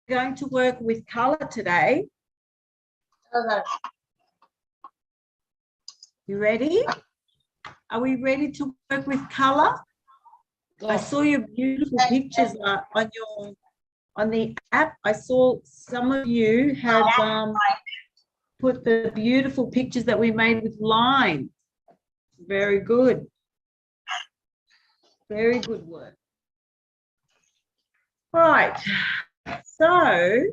going to work with color today. You ready? Are we ready to work with color? I saw your beautiful pictures on the app. I saw some of you have put the beautiful pictures that we made with lines. Very good. Very good work. Right. So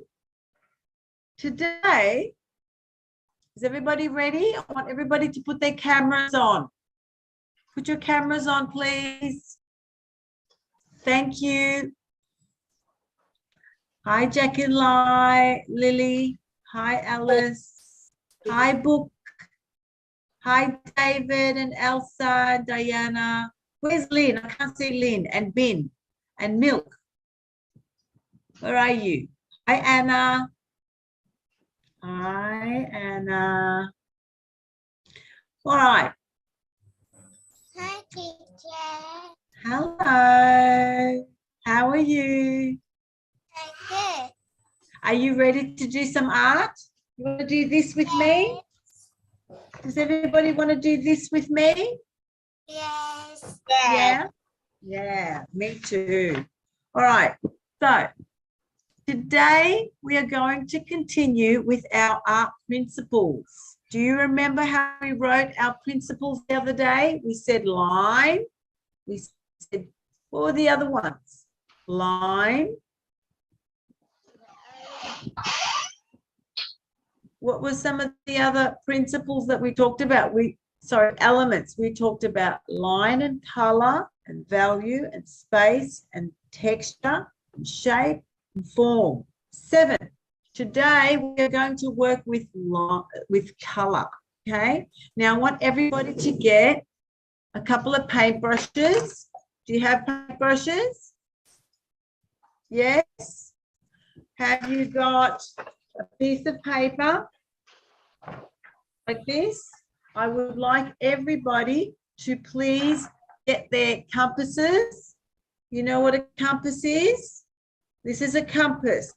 today, is everybody ready? I want everybody to put their cameras on. Put your cameras on, please. Thank you. Hi, Jack and Lily. Hi, Alice. Hi, Book. Hi, David and Elsa, Diana. Where's Lynn? I can't see Lynn and Bin and Milk. Where are you? Hi, Anna. Hi, Anna. All right. Hi, teacher. Hello. How are you? I'm good. Are you ready to do some art? You want to do this with me? Does everybody want to do this with me? Yes. Yeah? Yeah, me too. All right. So today we are going to continue with our art principles. Do you remember how we wrote our principles the other day? We said line. We said, what were the other ones? Line. What were some of the other principles that we talked about? Elements. We talked about line and color and value and space and texture and shape and form. 7. Today we are going to work with color. Okay. Now I want everybody to get a couple of paintbrushes. Do you have paintbrushes? Yes. Have you got a piece of paper like this? I would like everybody to please get their compasses. You know what a compass is? This is a compass.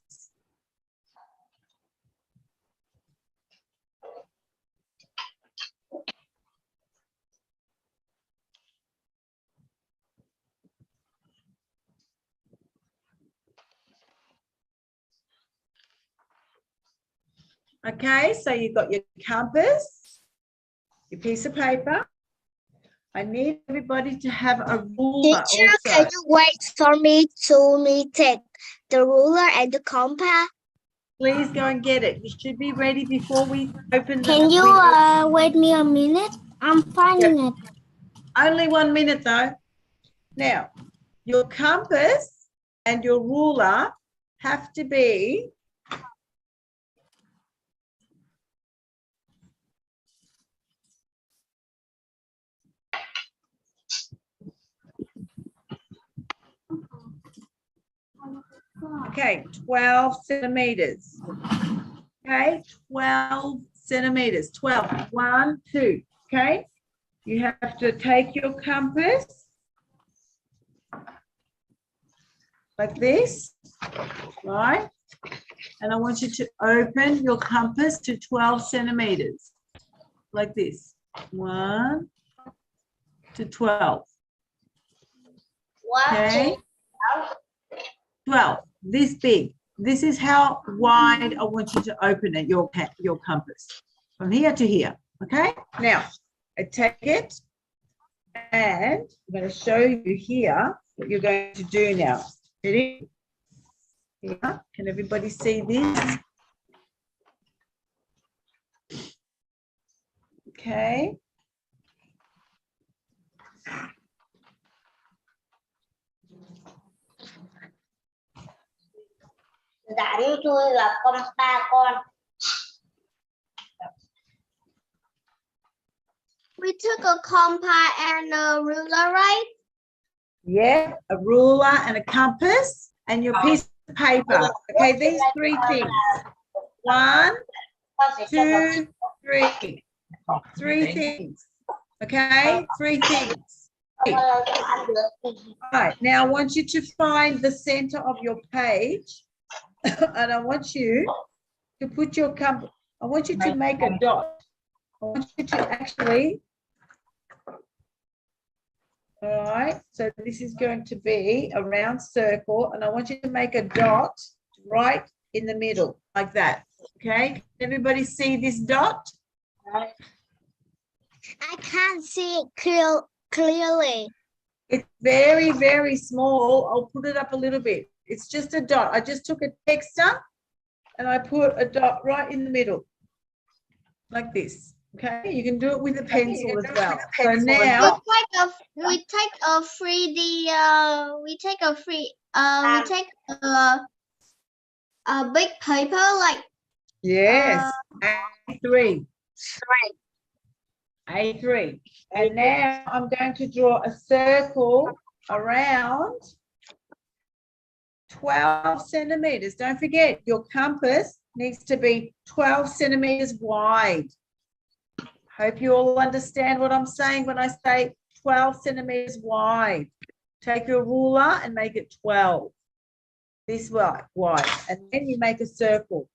Okay, so you've got your compass, your piece of paper. I need everybody to have a ruler Teacher, also. can you wait for me to take the ruler and the compass? Please go and get it. You should be ready before we open the... Can you wait me a minute? I'm finding it. Only 1 minute though. Now, your compass and your ruler have to be okay, 12 centimeters. Okay, 12 centimeters. 12. 1, 2. Okay, you have to take your compass like this, right? And I want you to open your compass to 12 centimeters like this. 1 to 12. Okay, 12, this big. This is how wide I want you to open it, your compass, from here to here. Okay, now I take it and I'm going to show you here what you're going to do now. Ready? Yeah. Can everybody see this? Okay. Dạ như tôi là con ba con. We took a compass and a ruler, right? Yeah, a ruler and a compass and your piece of paper. Okay, these 3 things. 1, 2, 3. 3 things. Okay, 3 things. All right, now I want you to find the center of your page and I want you to put your compass, I want you to make a dot. I want you to actually, all right, so this is going to be a round circle, and I want you to make a dot right in the middle, like that, okay? Can everybody see this dot? I can't see it clearly. It's very, very small. I'll put it up a little bit. It's just a dot. I just took a texture and I put a dot right in the middle, like this. Okay, you can do it with a pencil as well. So now we take a 3D. We take a big paper like yes, A3. A3. And now I'm going to draw a circle around 12 centimeters. Don't forget, your compass needs to be 12 centimeters wide. Hope you all understand what I'm saying when I say 12 centimeters wide. Take your ruler and make it 12. This wide, and then you make a circle.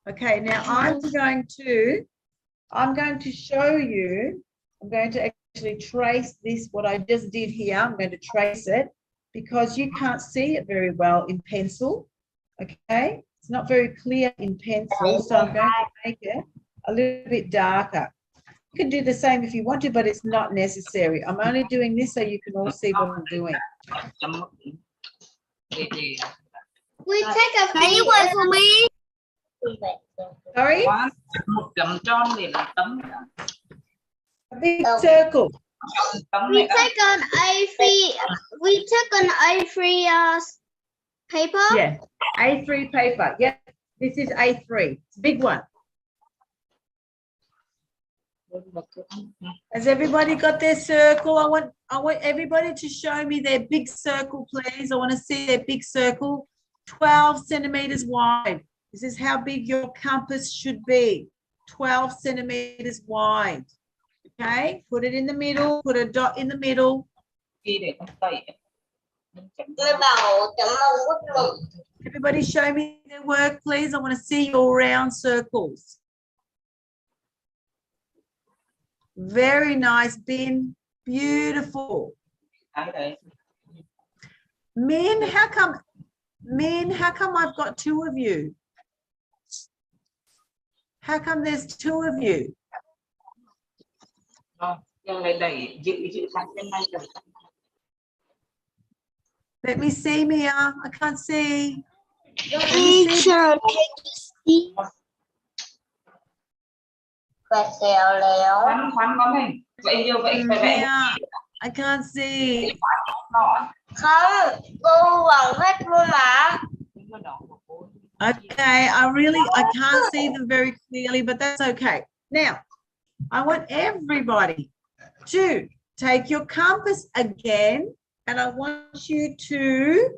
Okay, now I'm going to show you, I'm going to actually trace this, what I just did here. I'm going to trace it because you can't see it very well in pencil. Okay, it's not very clear in pencil, so I'm going to make it a little bit darker. You can do the same if you want to, but it's not necessary. I'm only doing this so you can all see what I'm doing. we take a one for me. Sorry? A big circle. We take an A3 paper. Yeah, A3 paper. Yeah, this is A3. It's a big one. Has everybody got their circle? I want everybody to show me their big circle, please. I want to see their big circle, 12 centimeters wide. This is how big your compass should be, 12 centimeters wide. Okay, put it in the middle, put a dot in the middle. Everybody show me their work, please. I want to see your round circles. Very nice, Bin. Beautiful. Min, how come I've got two of you? How come there's two of you? Let me see, Mia. I can't see. Teacher, can you see? Mia, I can't see. Không, cô bằng hết luôn mà. Okay, I can't see them very clearly, but that's okay. Now, I want everybody to take your compass again, and I want you to,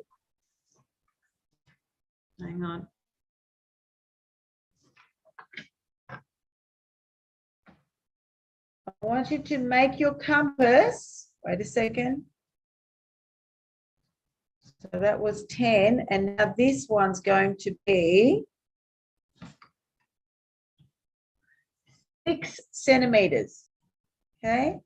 hang on. I want you to make your compass, wait a second. So that was 10, and now this one's going to be 6 centimeters, okay?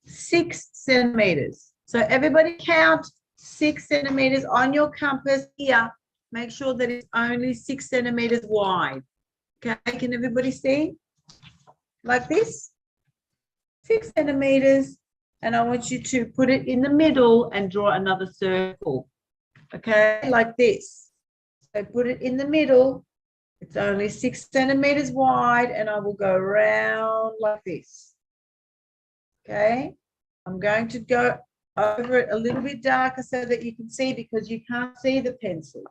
6 centimeters. So everybody count 6 centimeters on your compass here. Make sure that it's only 6 centimeters wide. Okay, can everybody see? Like this? 6 centimeters, and I want you to put it in the middle and draw another circle. Okay, like this. So put it in the middle. It's only 6 centimeters wide, and I will go around like this. Okay, I'm going to go over it a little bit darker so that you can see, because you can't see the pencil.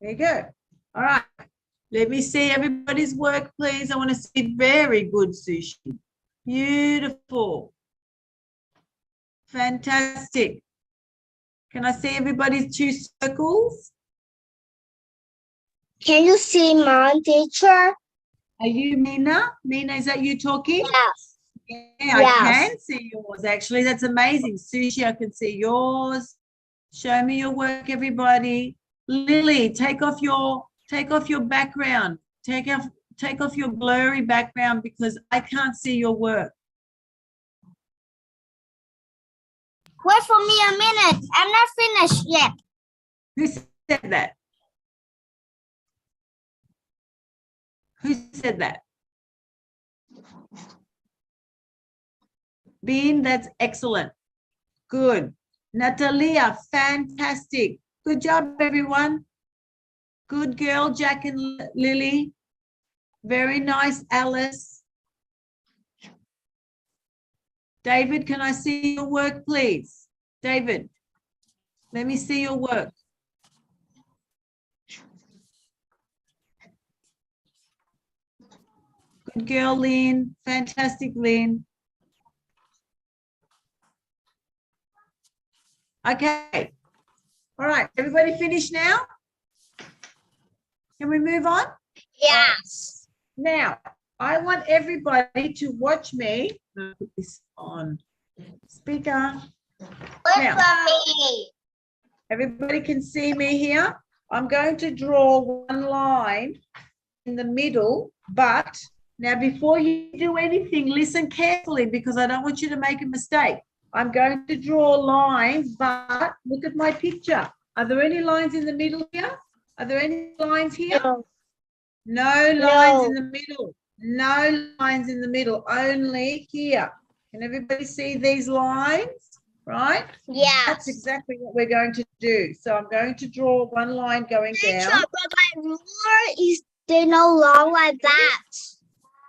There you go. All right. Let me see everybody's work, please. I want to see very good sushi. Beautiful. Fantastic. Can I see everybody's 2 circles? Can you see mom, teacher? Are you Mina? Mina, is that you talking? Yes. Yeah, I can see yours actually. That's amazing. Sushi, I can see yours. Show me your work, everybody. Lily, take off your background. Take off your blurry background because I can't see your work. Wait for me a minute. I'm not finished yet. Who said that? Who said that? Bean, that's excellent. Good. Natalia, fantastic. Good job, everyone. Good girl, Jack and Lily. Very nice, Alice. David, can I see your work, please? David, let me see your work. Good girl, Lynn. Fantastic, Lynn. Okay. All right. Everybody finished now? Can we move on? Yes. Now, I want everybody to watch me. I'll put this on speaker. Wait Now, for me. everybody can see me here. I'm going to draw one line in the middle, but now before you do anything, listen carefully because I don't want you to make a mistake. I'm going to draw lines, but look at my picture. Are there any lines in the middle here? Are there any lines here? No. No lines in the middle. No lines in the middle, only here. Can everybody see these lines? Right? Yes. That's exactly what we're going to do. So I'm going to draw one line going Teacher, down. but my ruler is they no long like that.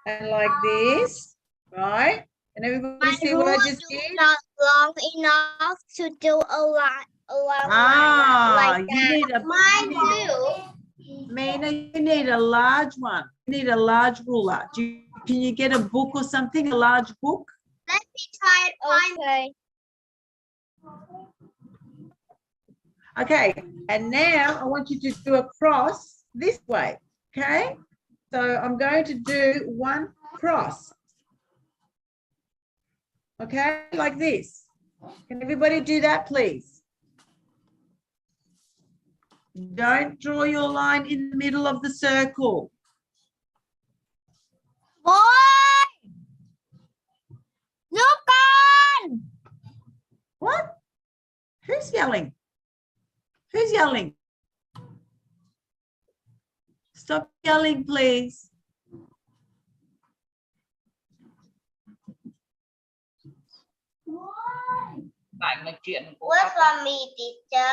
And like this, right? And everybody My see what I ruler just did? not long enough to do a line like You that. need a Mine too. Mina, you need a large one. You need a large ruler. Can you get a book or something? A large book? Let me try it. Okay. Okay, and now I want you to do a cross this way, okay? So I'm going to do one cross, okay, like this. Can everybody do that, please? Don't draw your line in the middle of the circle. Boy! Look on! What? Who's yelling? Who's yelling? Stop yelling, please. Tại mà chuyện của Wait for me, teacher.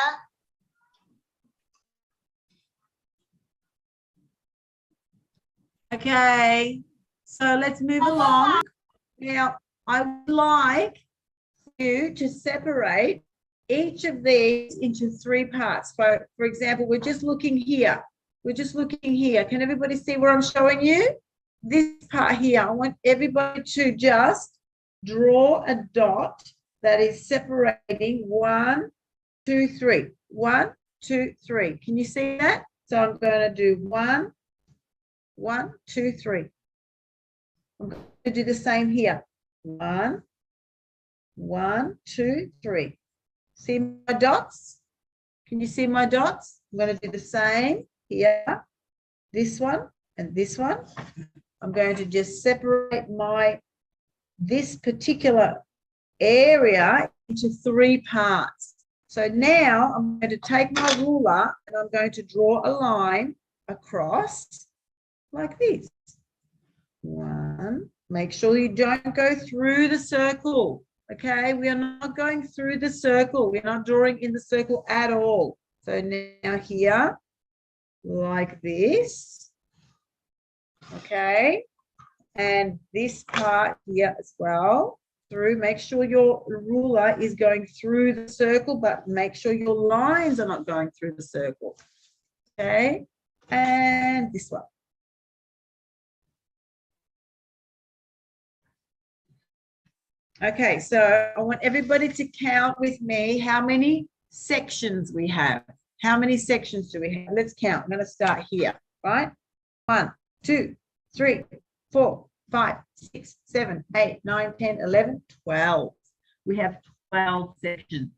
Okay, so let's move along. Now, I would like you to separate each of these into three parts. For example, we're just looking here. We're just looking here. Can everybody see what I'm showing you? This part here, I want everybody to just draw a dot that is separating 1, 2, 3. 1, 2, 3. Can you see that? So I'm going to do 1, 1, 2, 3. I'm going to do the same here. 1, 1, 2, 3. See my dots? Can you see my dots? I'm going to do the same here, this one and this one. I'm going to just separate this particular area into three parts. So now I'm going to take my ruler and I'm going to draw a line across like this. 1. Make sure you don't go through the circle. Okay, we are not going through the circle. We're not drawing in the circle at all. So now here, like this. Okay, and this part here as well. Through, make sure your ruler is going through the circle, but make sure your lines are not going through the circle. Okay, and this one. Okay, so I want everybody to count with me how many sections we have. How many sections do we have? Let's count. I'm going to start here. right? 1, 2, 3, 4, 5, 6, 7, 8, 9, 10, 11, 12. We have 12 sections.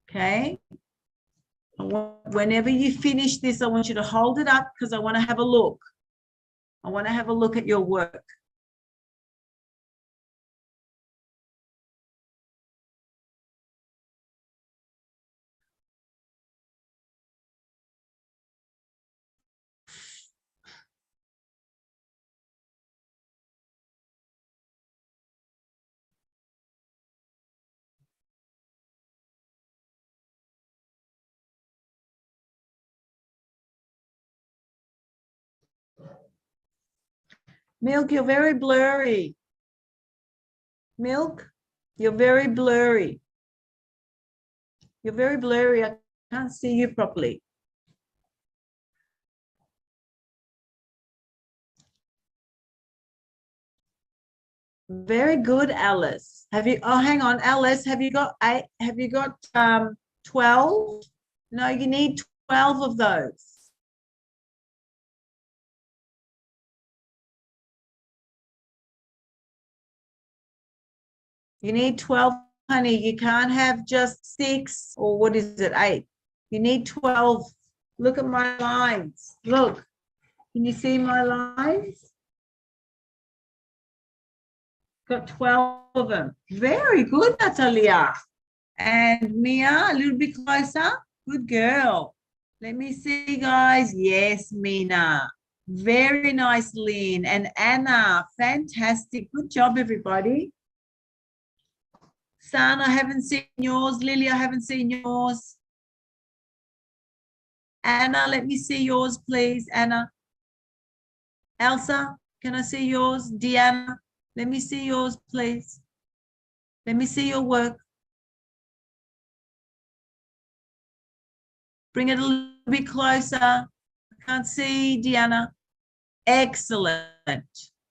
Okay. Whenever you finish this, I want you to hold it up because I want to have a look. I want to have a look at your work. Milk, you're very blurry. Milk, you're very blurry. You're very blurry. I can't see you properly. Very good, Alice. Have you, oh, hang on, Alice, have you got 8? Have you got 12? No, you need 12 of those. You need 12, honey. You can't have just 6 or what is it, 8. You need 12. Look at my lines. Look. Can you see my lines? Got 12 of them. Very good, Natalia. And Mia, a little bit closer. Good girl. Let me see, guys. Yes, Mina. Very nice, Lynn. And Anna, fantastic. Good job, everybody. San, I haven't seen yours. Lily, I haven't seen yours. Anna, let me see yours, please. Anna. Elsa, can I see yours? Deanna, let me see yours, please. Let me see your work. Bring it a little bit closer. I can't see, Deanna. Excellent.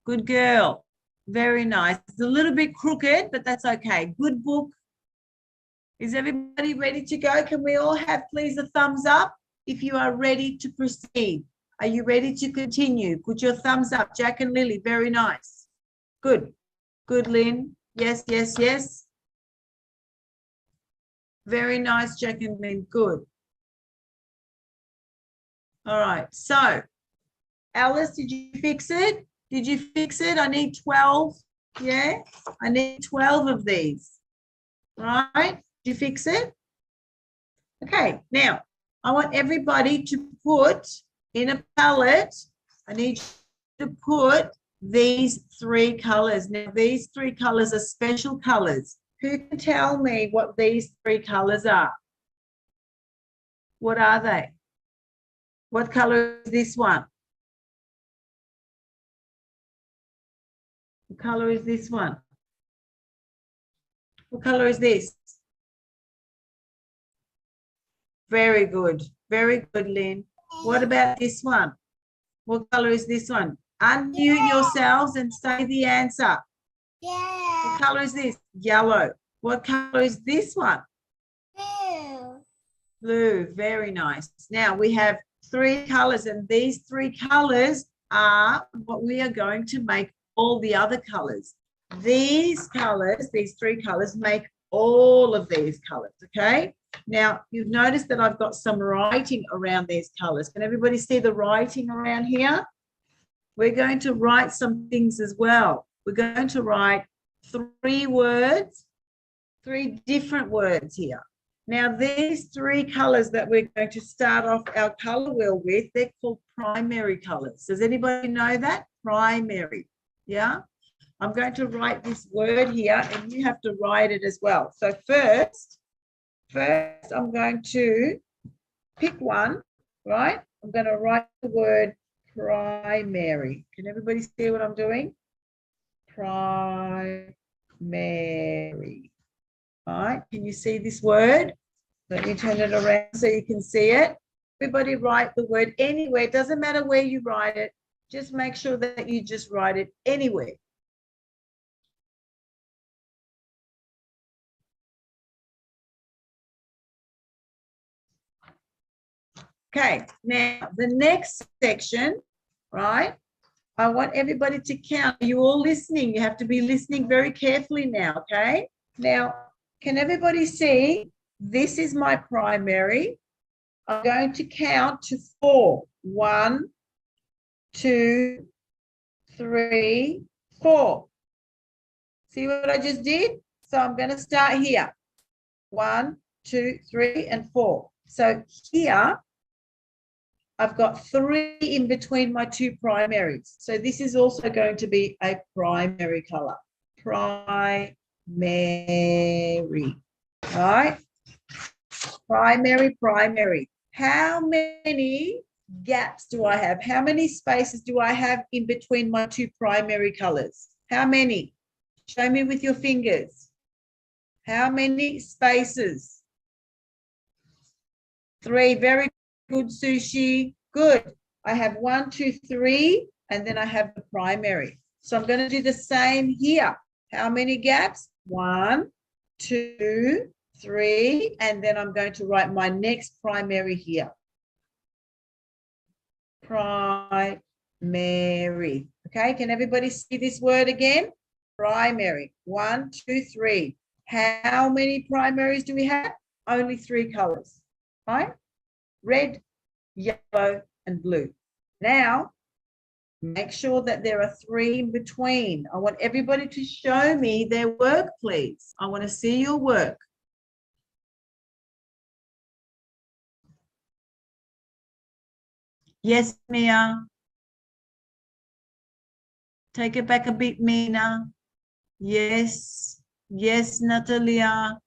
Good girl. Very nice. It's a little bit crooked, but that's okay. Good book. Is everybody ready to go? Can we all have, please, a thumbs up if you are ready to proceed? Are you ready to continue? Put your thumbs up. Jack and Lily, very nice. Good. Good, Lynn. Yes, yes, yes. Very nice, Jack and Lynn. Good. All right. So, Alice, did you fix it? Did you fix it? I need 12. Yeah, I need 12 of these. Right? Did you fix it? Okay, now I want everybody to put in a palette. I need you to put these 3 colors. Now, these 3 colors are special colors. Who can tell me what these 3 colors are? What are they? What color is this one? What color is this one? What color is this? Very good. Very good, Lynn. What about this one? What color is this one? Unmute yourselves and say the answer. Yeah. What color is this? Yellow. What color is this one? Blue. Blue. Very nice. Now we have 3 colors, and these 3 colors are what we are going to make all the other colors. These colors, these 3 colors, make all of these colors, okay? Now, you've noticed that I've got some writing around these colors. Can everybody see the writing around here? We're going to write some things as well. We're going to write 3 words, 3 different words here. Now, these 3 colors that we're going to start off our color wheel with, they're called primary colors. Does anybody know that? Primary, yeah? I'm going to write this word here, and you have to write it as well. So first, I'm going to pick one, right? I'm going to write the word primary. Can everybody see what I'm doing? Primary. All right, can you see this word? Let me turn it around so you can see it. Everybody write the word anywhere. It doesn't matter where you write it. Just make sure that you just write it anywhere. Okay, now the next section, right? I want everybody to count. Are you all listening? You have to be listening very carefully now, okay? Now, can everybody see? This is my primary. I'm going to count to 4. 1, 2, 3, 4. See what I just did? So I'm going to start here. 1, 2, 3, and 4. So here, I've got 3 in between my 2 primaries. So this is also going to be a primary color. Primary. Right? Primary. How many gaps do I have? How many spaces do I have in between my 2 primary colors? How many? Show me with your fingers. How many spaces? 3. Very good, Sushi. Good. I have 1, 2, 3, and then I have the primary. So I'm going to do the same here. How many gaps? 1, 2, 3, and then I'm going to write my next primary here. Primary. Okay, can everybody see this word again? Primary. 1, 2, 3. How many primaries do we have? Only 3 colors, right? Red, yellow, and blue. Now, make sure that there are 3 in between. I want everybody to show me their work, please. I want to see your work. Yes, Mia. Take it back a bit, Mina. Yes. Yes, Natalia.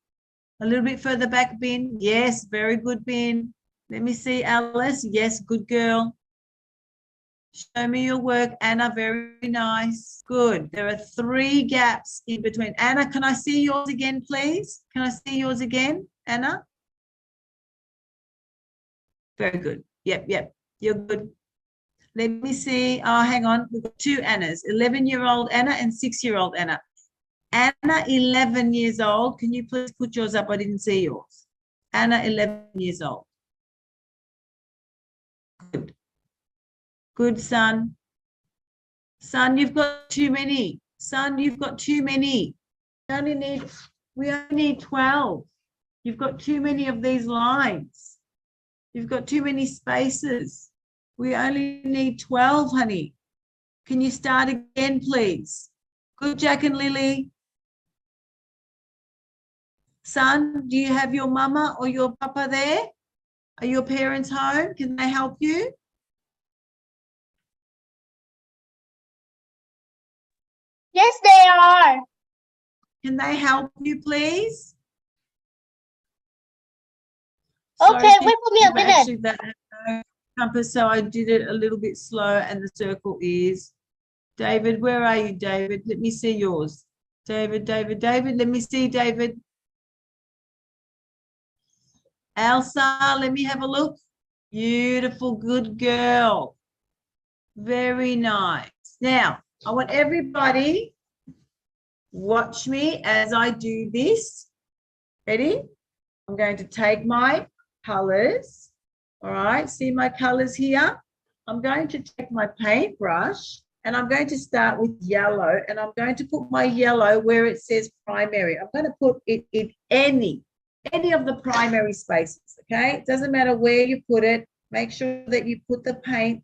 A little bit further back, Bin. Yes, very good, Bin. Let me see, Alice. Yes, good girl. Show me your work, Anna. Very nice. Good. There are 3 gaps in between. Anna, can I see yours again, please? Can I see yours again, Anna? Very good. Yep. You're good. Let me see. Oh, hang on. We've got 2 Annas, 11-year-old Anna and 6-year-old Anna. Anna, 11 years old. Can you please put yours up? I didn't see yours. Anna, 11 years old. Good. Good, son. Son, you've got too many. Son, you've got too many. We only need 12. You've got too many of these lines. You've got too many spaces. We only need 12, honey. Can you start again, please? Good, Jack and Lily. Son, do you have your mama or your papa there? Are your parents home? Can they help you? Yes, they are. Can they help you, please? Okay, Sorry, wait for me a minute. actually, that compass, so I did it a little bit slow, and the circle is David. Where are you, David? Let me see yours. David. Let me see, David. Elsa, let me have a look. Beautiful, good girl. Very nice. Now, I want everybody watch me as I do this. Ready? I'm going to take my colors. All right, see my colors here? I'm going to take my paintbrush and I'm going to start with yellow, and I'm going to put my yellow where it says primary. I'm going to put it in any of the primary spaces, okay? It doesn't matter where you put it. Make sure that you put the paint.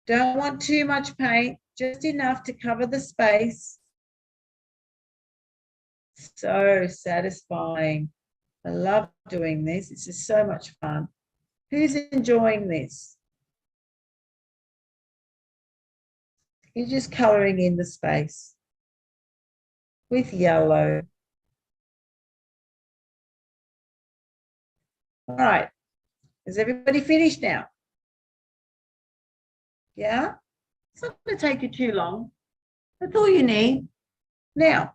Don't want too much paint, just enough to cover the space. So satisfying. I love doing this. It's just so much fun. Who's enjoying this? You're just coloring in the space with yellow. All right. Is everybody finished now? Yeah? It's not going to take you too long. That's all you need. Now,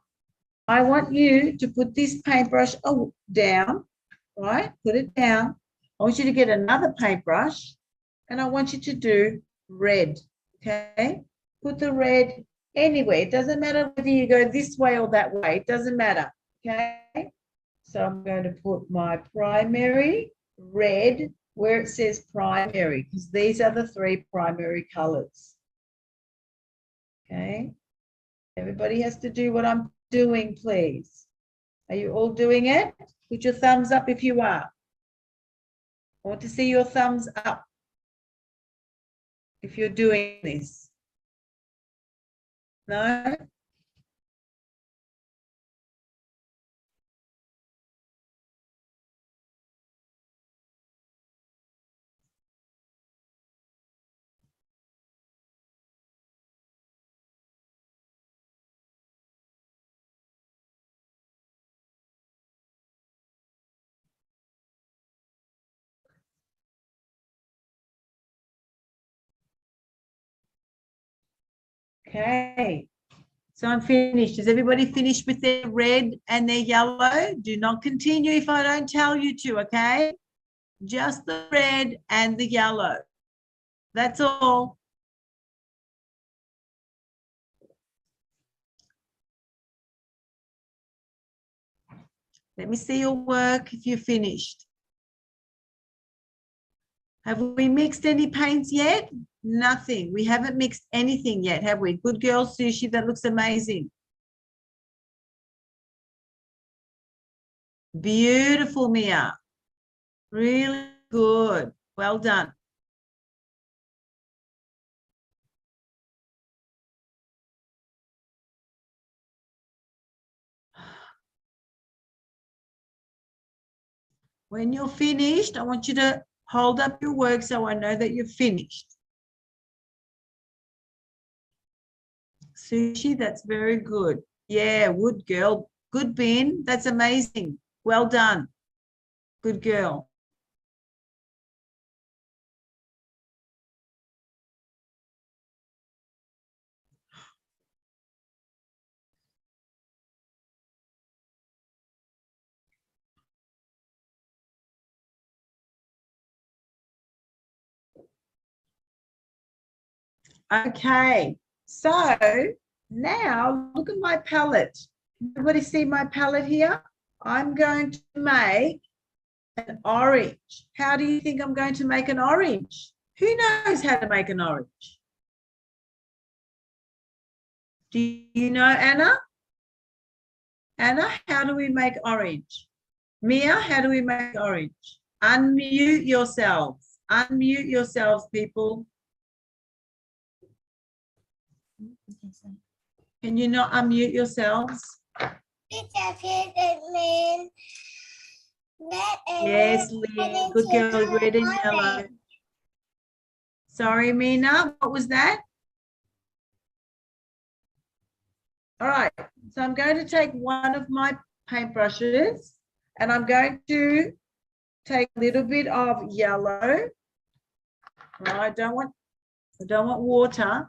I want you to put this paintbrush down, right? Put it down. I want you to get another paintbrush, and I want you to do red, okay? Put the red anywhere. It doesn't matter whether you go this way or that way. It doesn't matter, okay? So I'm going to put my primary red where it says primary, because these are the 3 primary colors. Okay. Everybody has to do what I'm doing, please. Are you all doing it? Put your thumbs up if you are. I want to see your thumbs up if you're doing this. No? Okay. So I'm finished. Is everybody finished with their red and their yellow? Do not continue if I don't tell you to, okay? Just the red and the yellow. That's all. Let me see your work if you're finished. Have we mixed any paints yet? Nothing. We haven't mixed anything yet, have we? Good girl, Sushi. That looks amazing. Beautiful, Mia. Really good. Well done. When you're finished, I want you to hold up your work so I know that you're finished. Sushi, that's very good. Yeah, wood girl. Good, Ben. That's amazing. Well done. Good girl. Okay, so now look at my palette. Everybody see my palette here? I'm going to make an orange. How do you think I'm going to make an orange? Who knows how to make an orange? Do you know, Anna? Anna, how do we make orange? Mia, how do we make orange? Unmute yourselves. Unmute yourselves, people. Can you not unmute yourselves? Yes, Lynn. Good girl, red and yellow. Sorry, Mina, what was that? All right, so I'm going to take one of my paintbrushes and I'm going to take a little bit of yellow. I don't want water.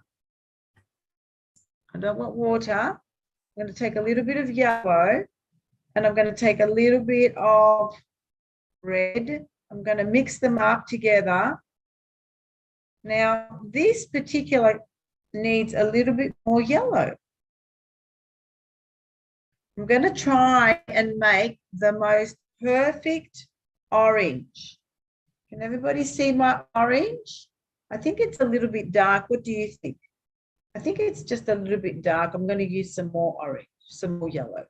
I don't want water. I'm going to take a little bit of yellow and I'm going to take a little bit of red. I'm going to mix them up together. Now, this particular needs a little bit more yellow. I'm going to try and make the most perfect orange. Can everybody see my orange? I think it's a little bit dark. What do you think? I think it's just a little bit dark. I'm going to use some more orange, some more yellow.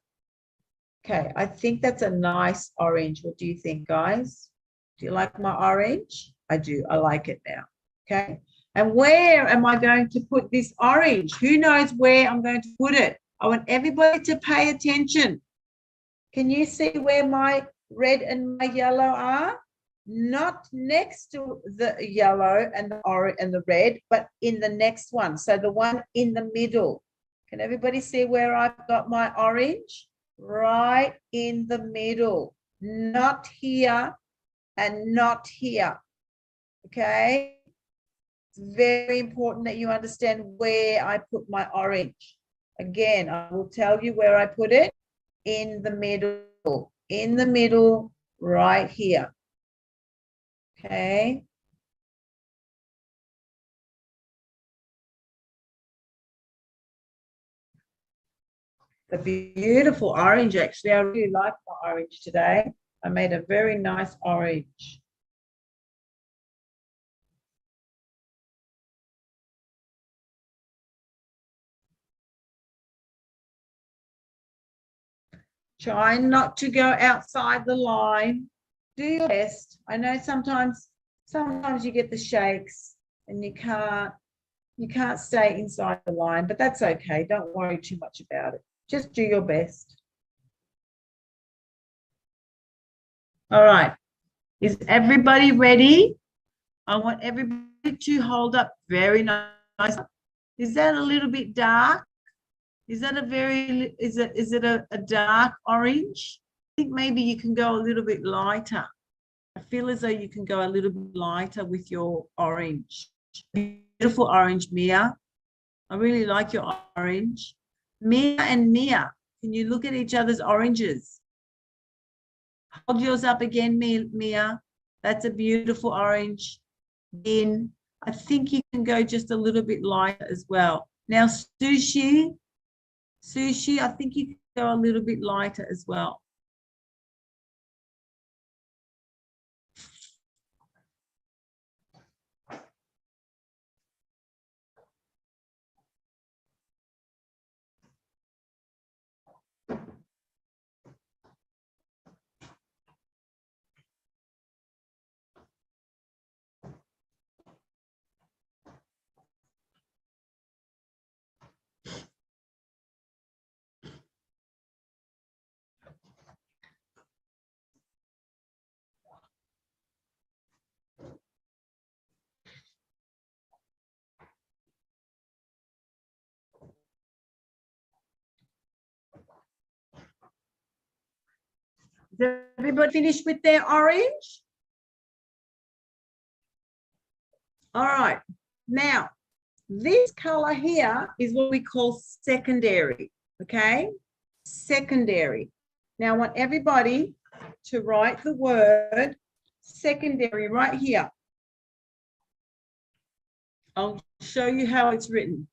Okay, I think that's a nice orange. What do you think, guys? Do you like my orange? I do. I like it now. Okay. And where am I going to put this orange? Who knows where I'm going to put it? I want everybody to pay attention. Can you see where my red and my yellow are? Not next to the yellow and the orange and the red, but in the next one. So the one in the middle. Can everybody see where I've got my orange? Right in the middle. Not here and not here. Okay? It's very important that you understand where I put my orange. Again, I will tell you where I put it. In the middle, right here. Okay. The beautiful orange, actually. I really like my orange today. I made a very nice orange. Try not to go outside the line. Do your best. I know sometimes you get the shakes and you can't stay inside the line, but that's okay. Don't worry too much about it. Just do your best. All right. Is everybody ready? I want everybody to hold up very nice. Is that a little bit dark? Is that is it a dark orange? I think maybe you can go a little bit lighter. I feel as though you can go a little bit lighter with your orange. Beautiful orange, Mia. I really like your orange. Mia and Mia, can you look at each other's oranges? Hold yours up again, Mia. That's a beautiful orange. I think you can go just a little bit lighter as well. Now, Sushi, I think you can go a little bit lighter as well. Is everybody finished with their orange? All right. Now, this color here is what we call secondary, okay? Secondary. Now, I want everybody to write the word secondary right here. I'll show you how it's written.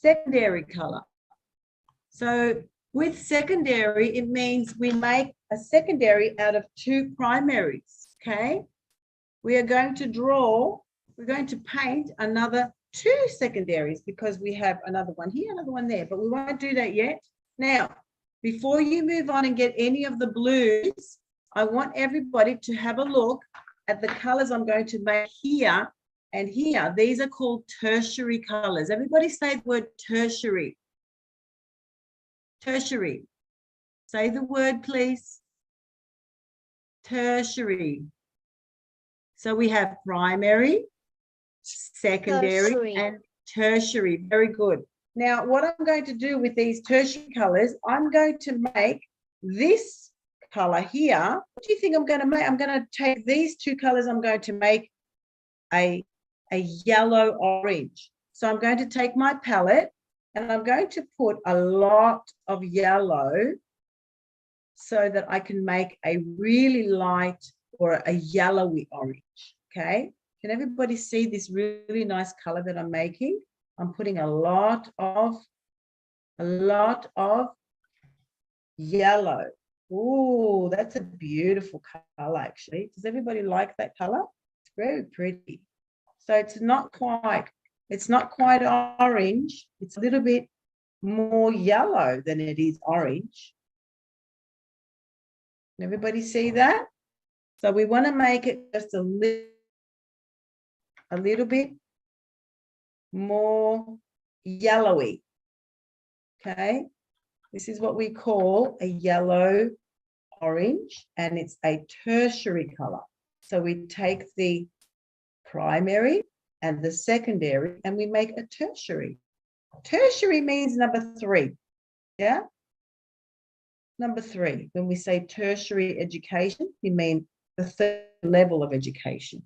Secondary color. So with secondary, it means we make a secondary out of two primaries, okay? We are going to we're going to paint another two secondaries because we have another one here, another one there, but we won't do that yet. Now, before you move on and get any of the blues, I want everybody to have a look at the colors I'm going to make here and here. These are called tertiary colors. Everybody say the word tertiary. Tertiary. Say the word, please. Tertiary. So we have primary, secondary, and tertiary. Very good. Now, what I'm going to do with these tertiary colors, I'm going to make this color here. What do you think I'm going to make? I'm going to take these two colors. I'm going to make a yellow orange. So I'm going to take my palette and I'm going to put a lot of yellow so that I can make a really light or a yellowy orange, okay? Can everybody see this really nice color that I'm making? I'm putting a lot of yellow. Oh, that's a beautiful color, actually. Does everybody like that color? It's very pretty. So it's not quite orange. It's a little bit more yellow than it is orange. Can everybody see that? So we want to make it just a little bit more yellowy. Okay, this is what we call a yellow orange, and it's a tertiary color. So we take the primary and the secondary and we make a tertiary. Tertiary means number 3. Yeah, number 3. When we say tertiary education, we mean the 3rd level of education.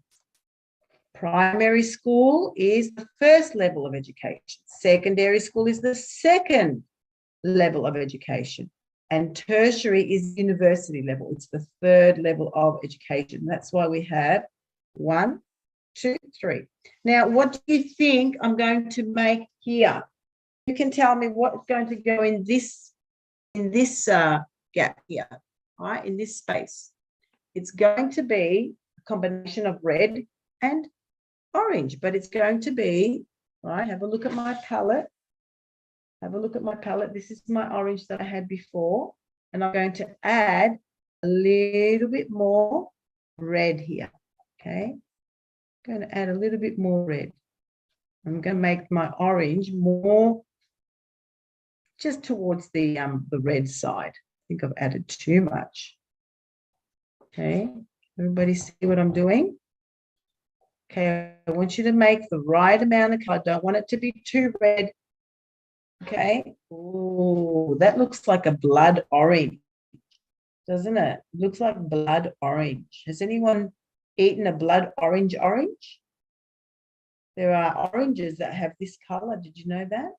Primary school is the 1st level of education. Secondary school is the 2nd level of education. And tertiary is university level. It's the 3rd level of education. That's why we have 1, 2, 3. Now, what do you think I'm going to make here? You can tell me what's going to go in this gap here, all right, in this space. It's going to be combination of red and orange, but it's going to be, right, have a look at my palette. Have a look at my palette. This is my orange that I had before, and I'm going to add a little bit more red here, okay? I'm going to add a little bit more red. I'm going to make my orange more just towards the red side. I think I've added too much. Okay, everybody see what I'm doing? Okay, I want you to make the right amount of color. I don't want it to be too red. Okay. Oh, that looks like a blood orange, doesn't it? Looks like blood orange. Has anyone eaten a blood orange? There are oranges that have this color. Did you know that?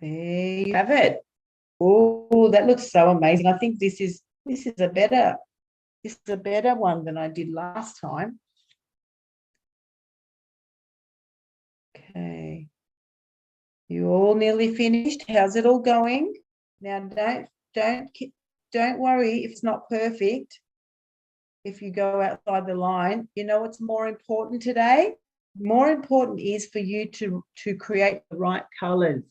There you have it. Oh, that looks so amazing. I think this is a better one than I did last time. Okay. You all nearly finished? How's it all going? Now don't worry if it's not perfect. If you go outside the line, you know what's more important today? More important is for you to create the right colors.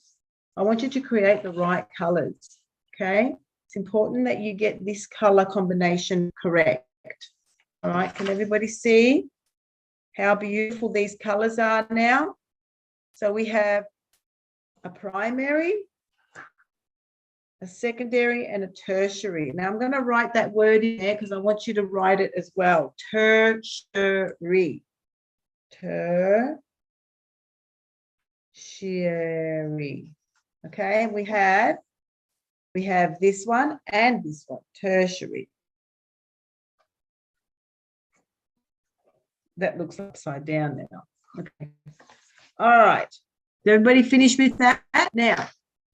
I want you to create the right colors, okay? It's important that you get this color combination correct. All right, can everybody see how beautiful these colors are now? So we have a primary, a secondary, and a tertiary. Now I'm going to write that word in there because I want you to write it as well. Tertiary. Tertiary. Okay, we have this one and this one, tertiary. That looks upside down now. Okay. All right. Is everybody finished with that? Now,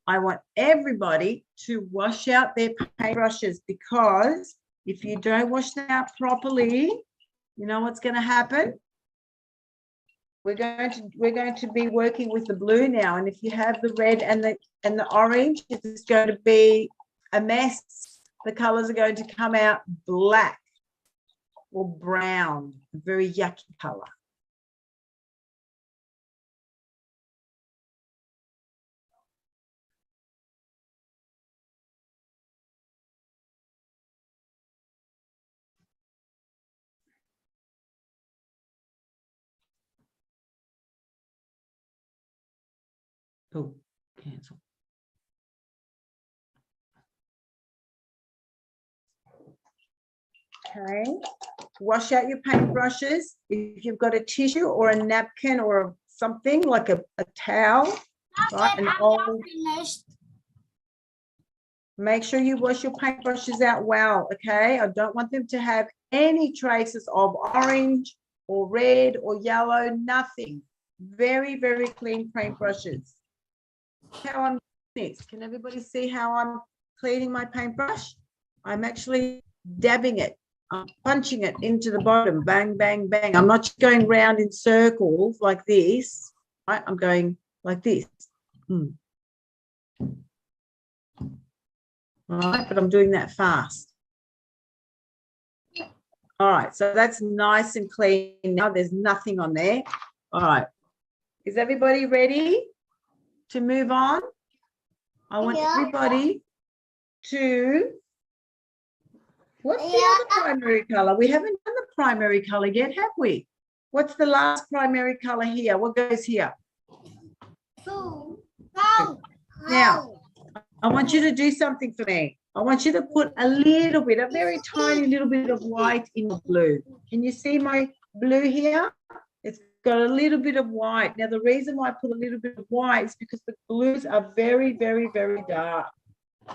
I want everybody to wash out their paintbrushes, because if you don't wash them out properly, you know what's going to happen? We're going to be working with the blue now, and if you have the red and the orange, it's going to be a mess. The colors are going to come out black or brown, a very yucky color. Oh, cancel. Okay, wash out your paintbrushes. If you've got a tissue or a napkin or something like a towel, right? An old. Make sure you wash your paintbrushes out well, okay? I don't want them to have any traces of orange or red or yellow, nothing. Very, very clean paintbrushes. How I'm doing this. Can everybody see how I'm cleaning my paintbrush? I'm actually dabbing it. I'm punching it into the bottom, bang, bang, bang. I'm not just going round in circles like this, right? I'm going like this. All right, but I'm doing that fast. All right, so that's nice and clean now. There's nothing on there. All right. Is everybody ready to move on? I want everybody to... What's the other primary color? We haven't done the primary color yet, have we? What's the last primary color here? What goes here? Now, I want you to do something for me. I want you to put a little bit, a very tiny little bit of white in the blue. Can you see my blue here? It's got a little bit of white. Now, the reason why I put a little bit of white is because the blues are very, very, very dark.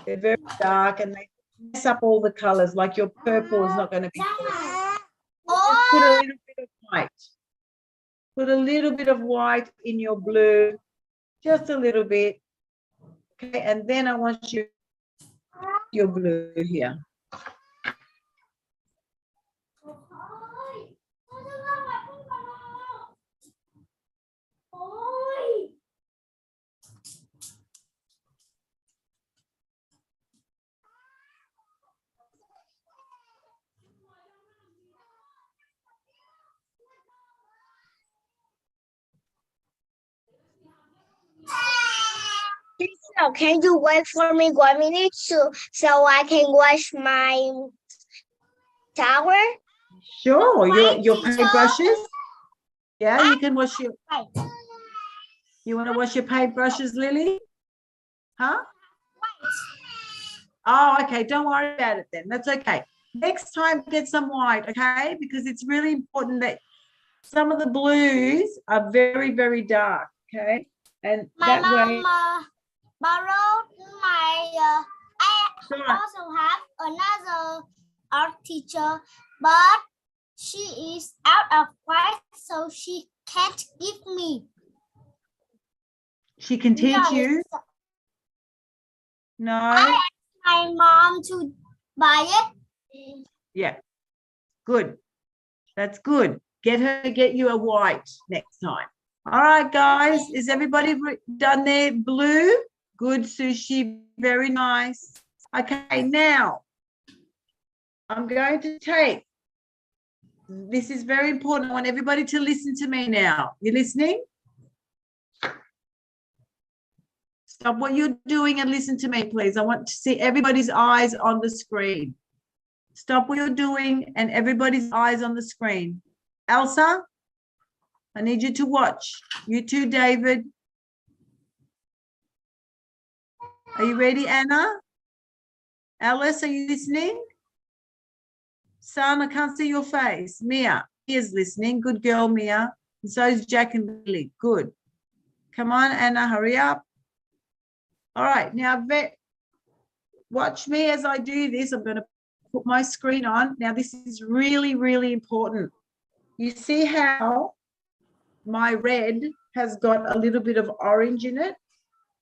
They're very dark and they mess up all the colors, like your purple is not going to be perfect. Just put a little bit of white. Put a little bit of white in your blue, just a little bit. Okay, and then I want you your blue here. Oh, can you wait for me 1 minute so I can wash my towel? Sure, your teacher. paintbrushes. Yeah, you can wash your. Right. You want to wash your paintbrushes, Lily? Huh? Oh, okay. Don't worry about it then. That's okay. Next time, get some white, okay? Because it's really important that some of the blues are very, very dark, okay? And My that mom way. borrowed my. I Sorry. also have another art teacher, but she is out of class, so she can't give me. She can teach Yes. you? No. I asked my mom to buy it. Yeah. Good. That's good. Get her to get you a white next time. All right, guys. Is everybody done their blue? Good, Sushi. Very nice. Okay, now I'm going to take. This is very important. I want everybody to listen to me now. You listening? Stop what you're doing and listen to me, please. I want to see everybody's eyes on the screen. Stop what you're doing and everybody's eyes on the screen. Elsa, I need you to watch. You too, David. Are you ready, Anna? Alice, are you listening? Son, I can't see your face. Mia is listening. Good girl, Mia. And so is Jack and Lily. Good. Come on, Anna, hurry up. All right, now watch me as I do this. I'm going to put my screen on. Now, this is really, really important. You see how my red has got a little bit of orange in it?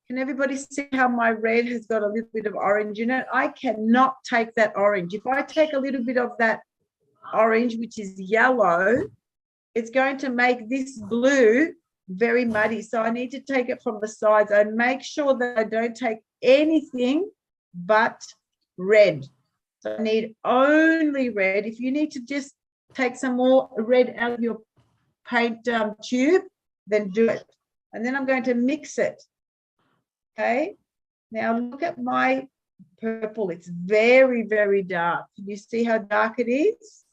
Can everybody see how my red has got a little bit of orange in it? I cannot take that orange. If I take a little bit of that orange, which is yellow, it's going to make this blue very muddy. So I need to take it from the sides and make sure that I don't take anything but red. So I need only red. If you need to just take some more red out of your paint tube, then do it. And then I'm going to mix it. Okay. Now look at my purple. It's very, very dark. Can you see how dark it is?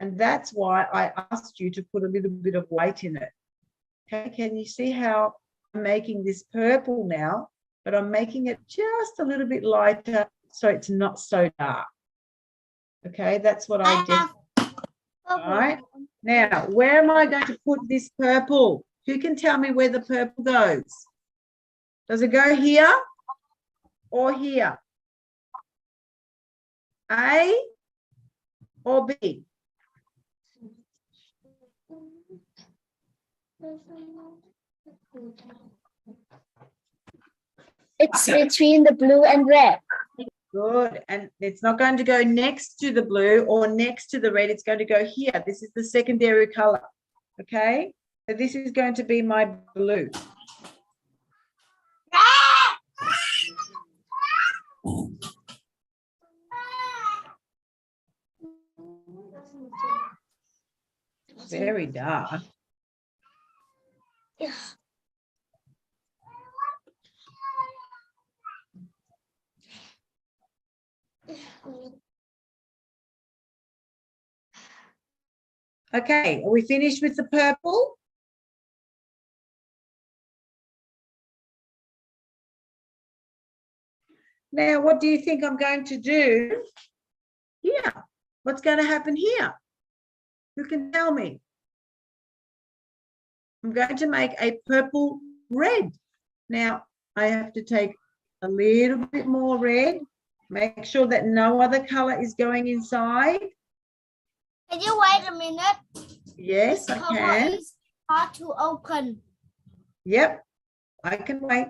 And that's why I asked you to put a little bit of white in it. Okay, can you see how I'm making this purple now, but I'm making it just a little bit lighter so it's not so dark. Okay, that's what I did. All right, now where am I going to put this purple? Who can tell me where the purple goes? Does it go here or here? A or B? It's between the blue and red. Good. And it's not going to go next to the blue or next to the red. It's going to go here. This is the secondary color. Okay. So this is going to be my blue. Very dark. Yeah. Okay, are we finished with the purple? Now, what do you think I'm going to do here? What's going to happen here? Who can tell me? I'm going to make a purple red. Now, I have to take a little bit more red. Make sure that no other color is going inside. Can you wait a minute? Yes, I can. It's hard to open. Yep, I can wait.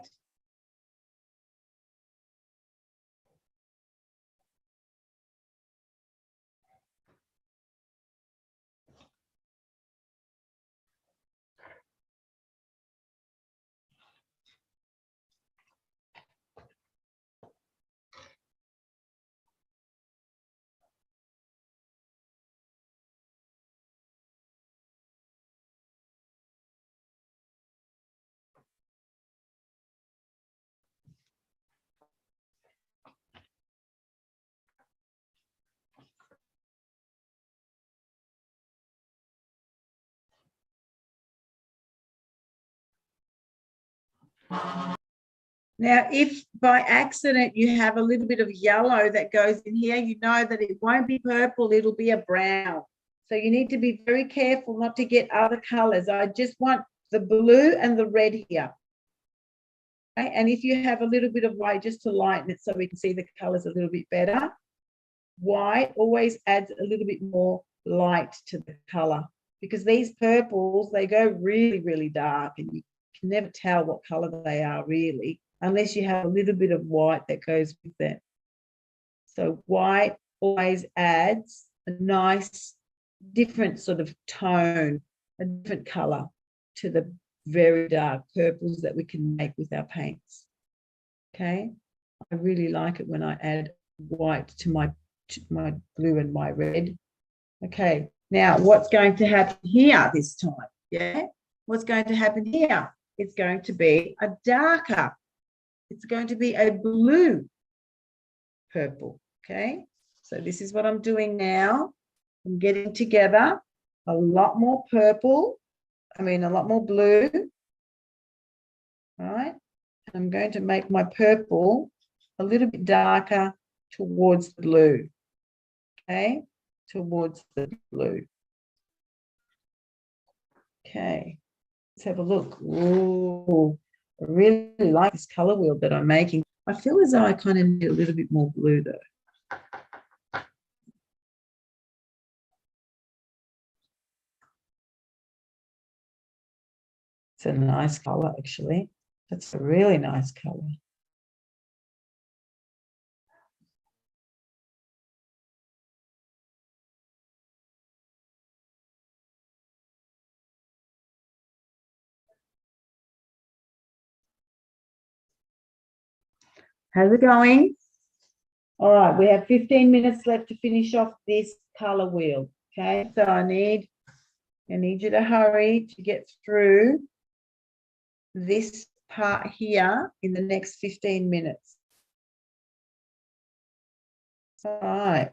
Now, if by accident you have a little bit of yellow that goes in here, you know that it won't be purple, it'll be a brown. So you need to be very careful not to get other colors. I just want the blue and the red here. Okay? And if you have a little bit of white, just to lighten it so we can see the colors a little bit better. White always adds a little bit more light to the color, because these purples, they go really, really dark and you can never tell what color they are really, unless you have a little bit of white that goes with it. So white always adds a nice different sort of tone, a different color to the very dark purples that we can make with our paints. Okay, I really like it when I add white to my blue and my red. Okay, now what's going to happen here this time? Yeah, what's going to happen here? It's going to be a darker, it's going to be a blue purple. Okay, so this is what I'm doing now. I'm getting together a lot more purple, a lot more blue, right? I'm going to make my purple a little bit darker towards the blue, okay? Towards the blue. Okay, let's have a look. Ooh, I really like this color wheel that I'm making. I feel as though I kind of need a little bit more blue though. It's a nice color, actually. That's a really nice color. How's it going? All right, we have 15 minutes left to finish off this color wheel. Okay, so I need you to hurry to get through this part here in the next 15 minutes. All right.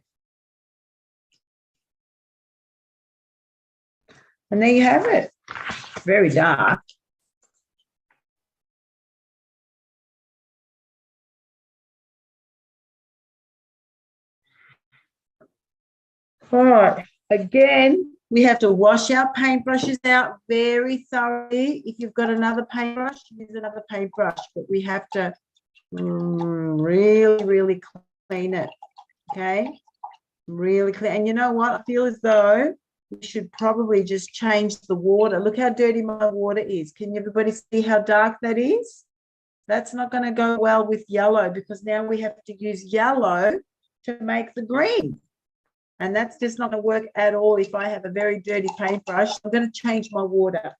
And there you have it. Very dark. All right, again, we have to wash our paintbrushes out very thoroughly. If you've got another paintbrush, use another paintbrush, but we have to really, really clean it, okay? Really clean. And you know what? I feel as though we should probably just change the water. Look how dirty my water is. Can everybody see how dark that is? That's not going to go well with yellow, because now we have to use yellow to make the green. And that's just not going to work at all if I have a very dirty paintbrush. I'm going to change my water.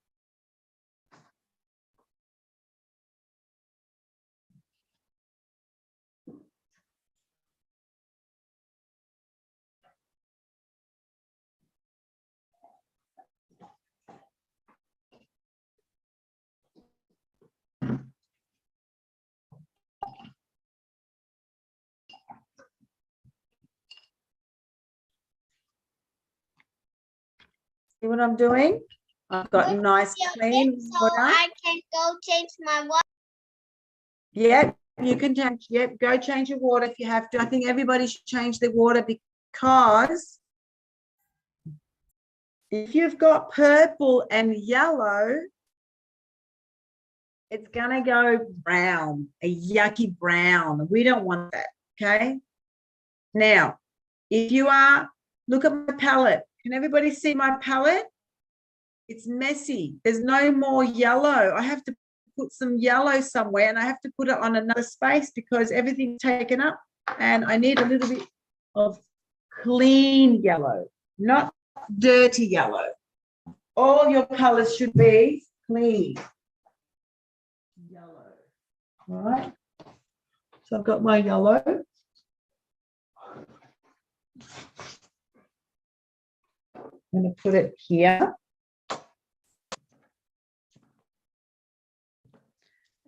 See what I'm doing? I've got nice clean water. So I can go change my water. Yep, you can change. Yep, go change your water if you have to. I think everybody should change their water, because if you've got purple and yellow, it's going to go brown, a yucky brown. We don't want that, okay? Now, if you are, look at my palette. Can everybody see my palette? It's messy. There's no more yellow. I have to put some yellow somewhere, and I have to put it on another space because everything's taken up, and I need a little bit of clean yellow, not dirty yellow. All your colors should be clean yellow. All right. So I've got my yellow. I'm going to put it here.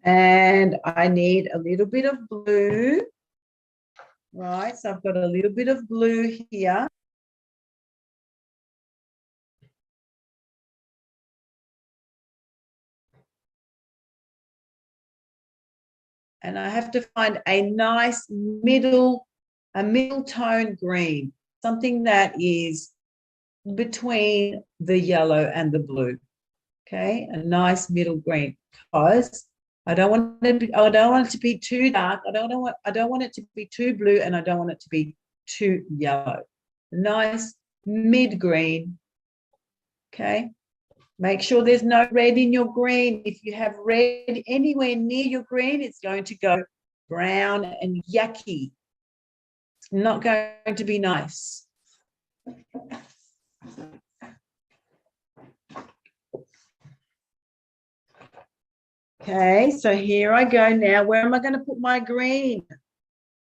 And I need a little bit of blue. Right, so I've got a little bit of blue here. and I have to find a nice middle tone green, something that is between the yellow and the blue. Okay, a nice middle green, because I don't want it to be too dark. I don't want it to be too blue, and I don't want it to be too yellow. Nice mid green. Okay. Make sure there's no red in your green. If you have red anywhere near your green, it's going to go brown and yucky. It's not going to be nice. Okay, so here I go now. Where am I going to put my green?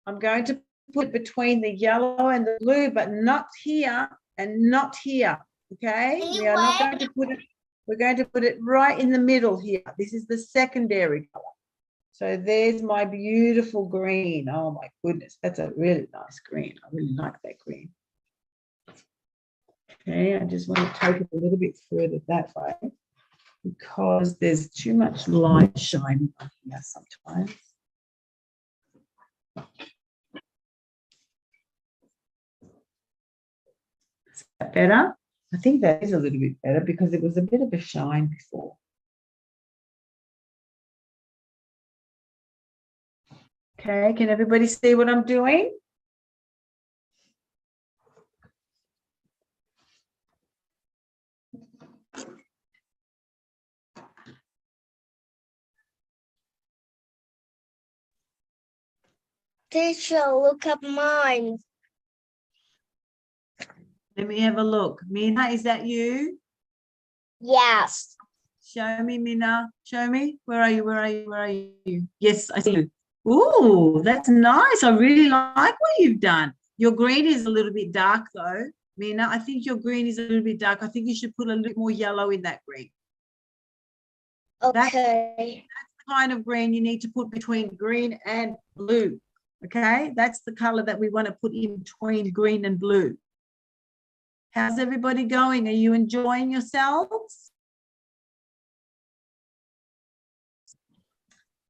I'm going to put it between the yellow and the blue, but not here and not here. Okay, we are not going to put it. We're going to put it right in the middle here. This is the secondary color. So there's my beautiful green. Oh my goodness, that's a really nice green. I really like that green. Okay, I just want to take it a little bit further that way because there's too much light shining on here sometimes. Is that better? I think that is a little bit better because it was a bit of a shine before. Okay, can everybody see what I'm doing? Teacher, look at mine. Let me have a look. Mina, is that you? Yes. Show me, Mina. Show me. Where are you? Where are you? Where are you? Yes, I see you. Ooh, that's nice. I really like what you've done. Your green is a little bit dark though. Mina, I think your green is a little bit dark. I think you should put a little more yellow in that green. Okay. That's the kind of green you need to put between green and blue. Okay, that's the color that we want to put in between green and blue. How's everybody going? Are you enjoying yourselves?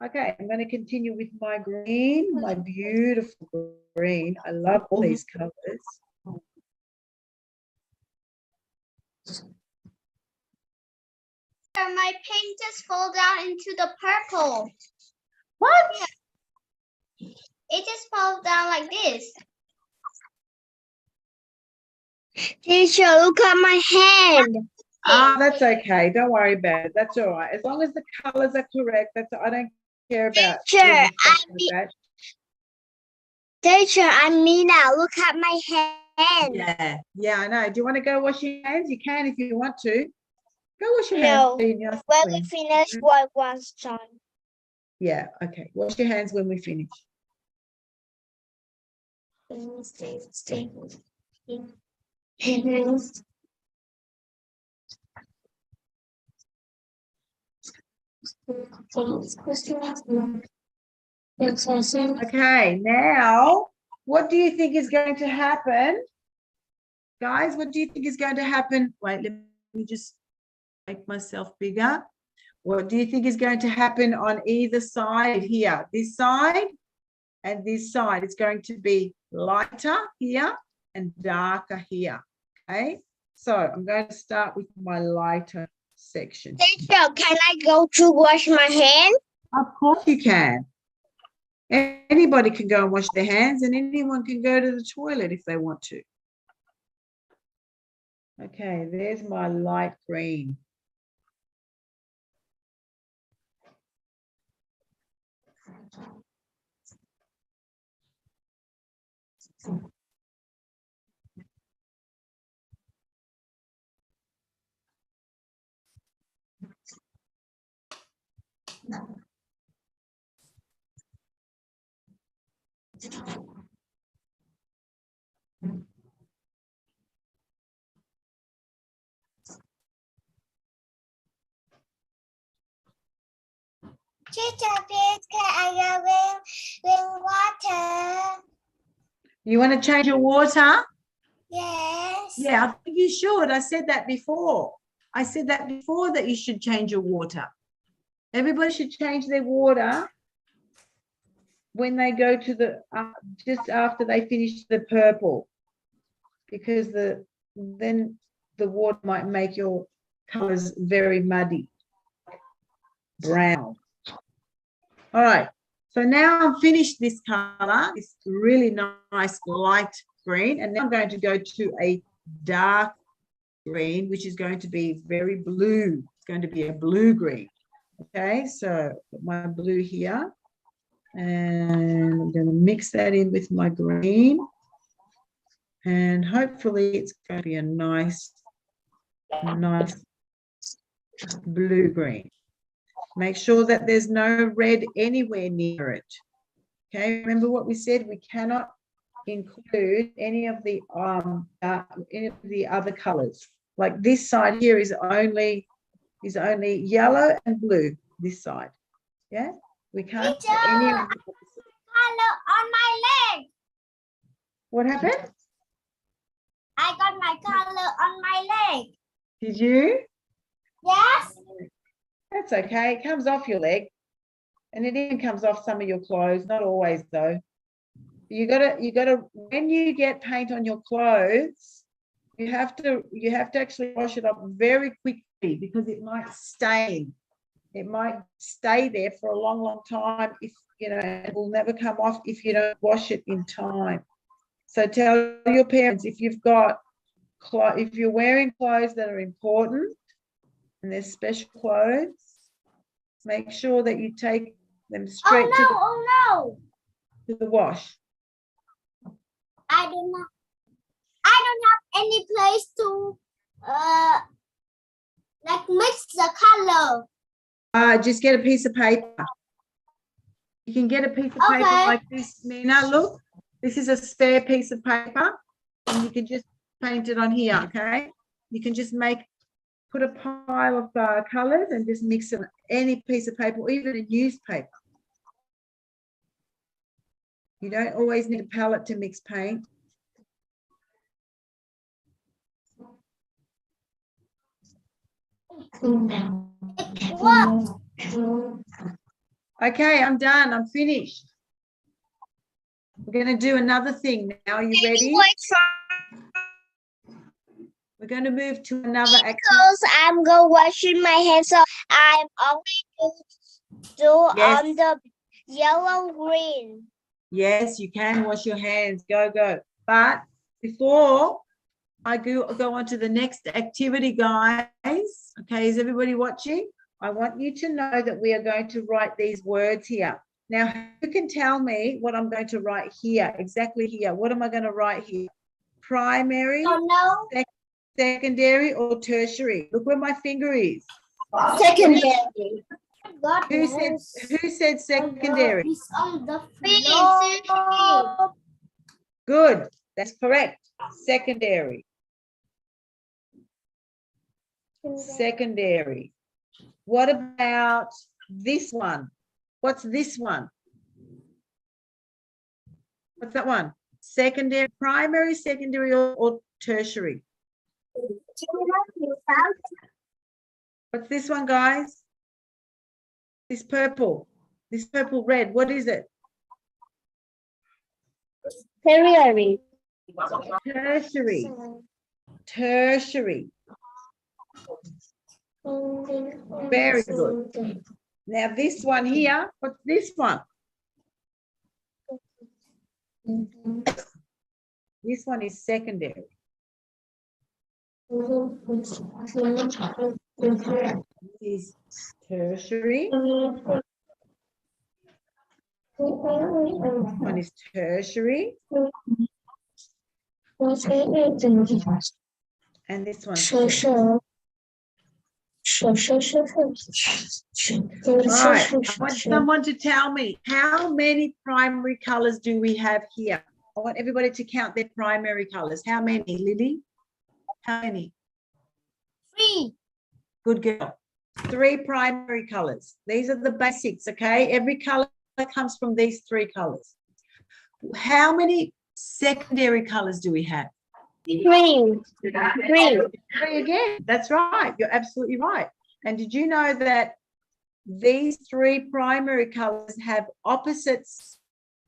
Okay, I'm going to continue with my green, my beautiful green. I love all these colors. My paint just fall down into the purple. What? It just falls down like this. Teacher, look at my hand. Ah, that's okay. Don't worry about it. That's all right. As long as the colors are correct, I don't care about. Teacher, I'm Mina. Look at my hand. Yeah, I know. Do you want to go wash your hands? You can if you want to. Go wash your hands. No, when we finish work one's done. Yeah, okay. Wash your hands when we finish. Okay, now, what do you think is going to happen? Guys, what do you think is going to happen? Wait, let me just make myself bigger. What do you think is going to happen on either side here? This side and this side. It's going to be lighter here and darker here. Okay, so I'm going to start with my lighter section. Teacher, can I go to wash my hand? Of course you can. Anybody can go and wash their hands, and anyone can go to the toilet if they want to. Okay, there's my light green. Teacher, please can I go with water? You want to change your water? Yes. Yeah, I think you should. I said that before. I said that before that you should change your water. Everybody should change their water when they go to the, just after they finish the purple, because then the water might make your colors very muddy. Brown. All right. So now I've finished this color, this really nice light green, and now I'm going to go to a dark green, which is going to be very blue. It's going to be a blue green. Okay, so put my blue here, and I'm going to mix that in with my green, and hopefully it's going to be a nice blue green. Make sure that there's no red anywhere near it. Okay, remember what we said, we cannot include any of the other colors. Like this side here is only yellow and blue, this side. Yeah, we can't Teacher, put any of color on my leg. What happened? I got my color on my leg. Did you? Yes. That's okay. It comes off your leg, and it even comes off some of your clothes. Not always, though. You gotta. When you get paint on your clothes, you have to actually wash it up very quickly because it might stain. It might stay there for a long, long time. If it will never come off if you don't wash it in time. So tell your parents if you're wearing clothes that are important and they're special clothes, make sure that you take them straight to the wash. I don't have any place to like mix the color. Just get a piece of paper. You can get a piece of paper like this, Nina. Look, this is a spare piece of paper, and you can just paint it on here. Okay, you can just put a pile of colors and just mix it on any piece of paper, or even a newspaper. You don't always need a palette to mix paint. Okay, I'm done. I'm finished. We're going to do another thing now. Are you ready? We're going to move to another activity. Because I'm going washing my hands, so I'm only do on the yellow green. Yes, you can wash your hands. Go. But before I go on to the next activity, guys, okay, is everybody watching? I want you to know that we are going to write these words here. Now, who can tell me what I'm going to write here, exactly here? What am I going to write here? Primary, secondary, or tertiary? Look where my finger is. Secondary. Who said secondary? It's on the floor. Good. That's correct. Secondary. Secondary. What about this one? What's this one? What's that one? Secondary, primary, secondary, or tertiary? What's this one, guys? This purple red. What is it? Tertiary. Tertiary. Tertiary. Very good. Now this one here, what's this one? This one is secondary. This is tertiary. This one is tertiary. And this one. Right. I want someone to tell me how many primary colors do we have here? I want everybody to count their primary colors. How many, Lily? How many? 3. Good girl. 3 primary colors. These are the basics, okay? Every color comes from these 3 colors. How many secondary colors do we have? 3. 3 again. That's right. You're absolutely right. And did you know that these 3 primary colors have opposites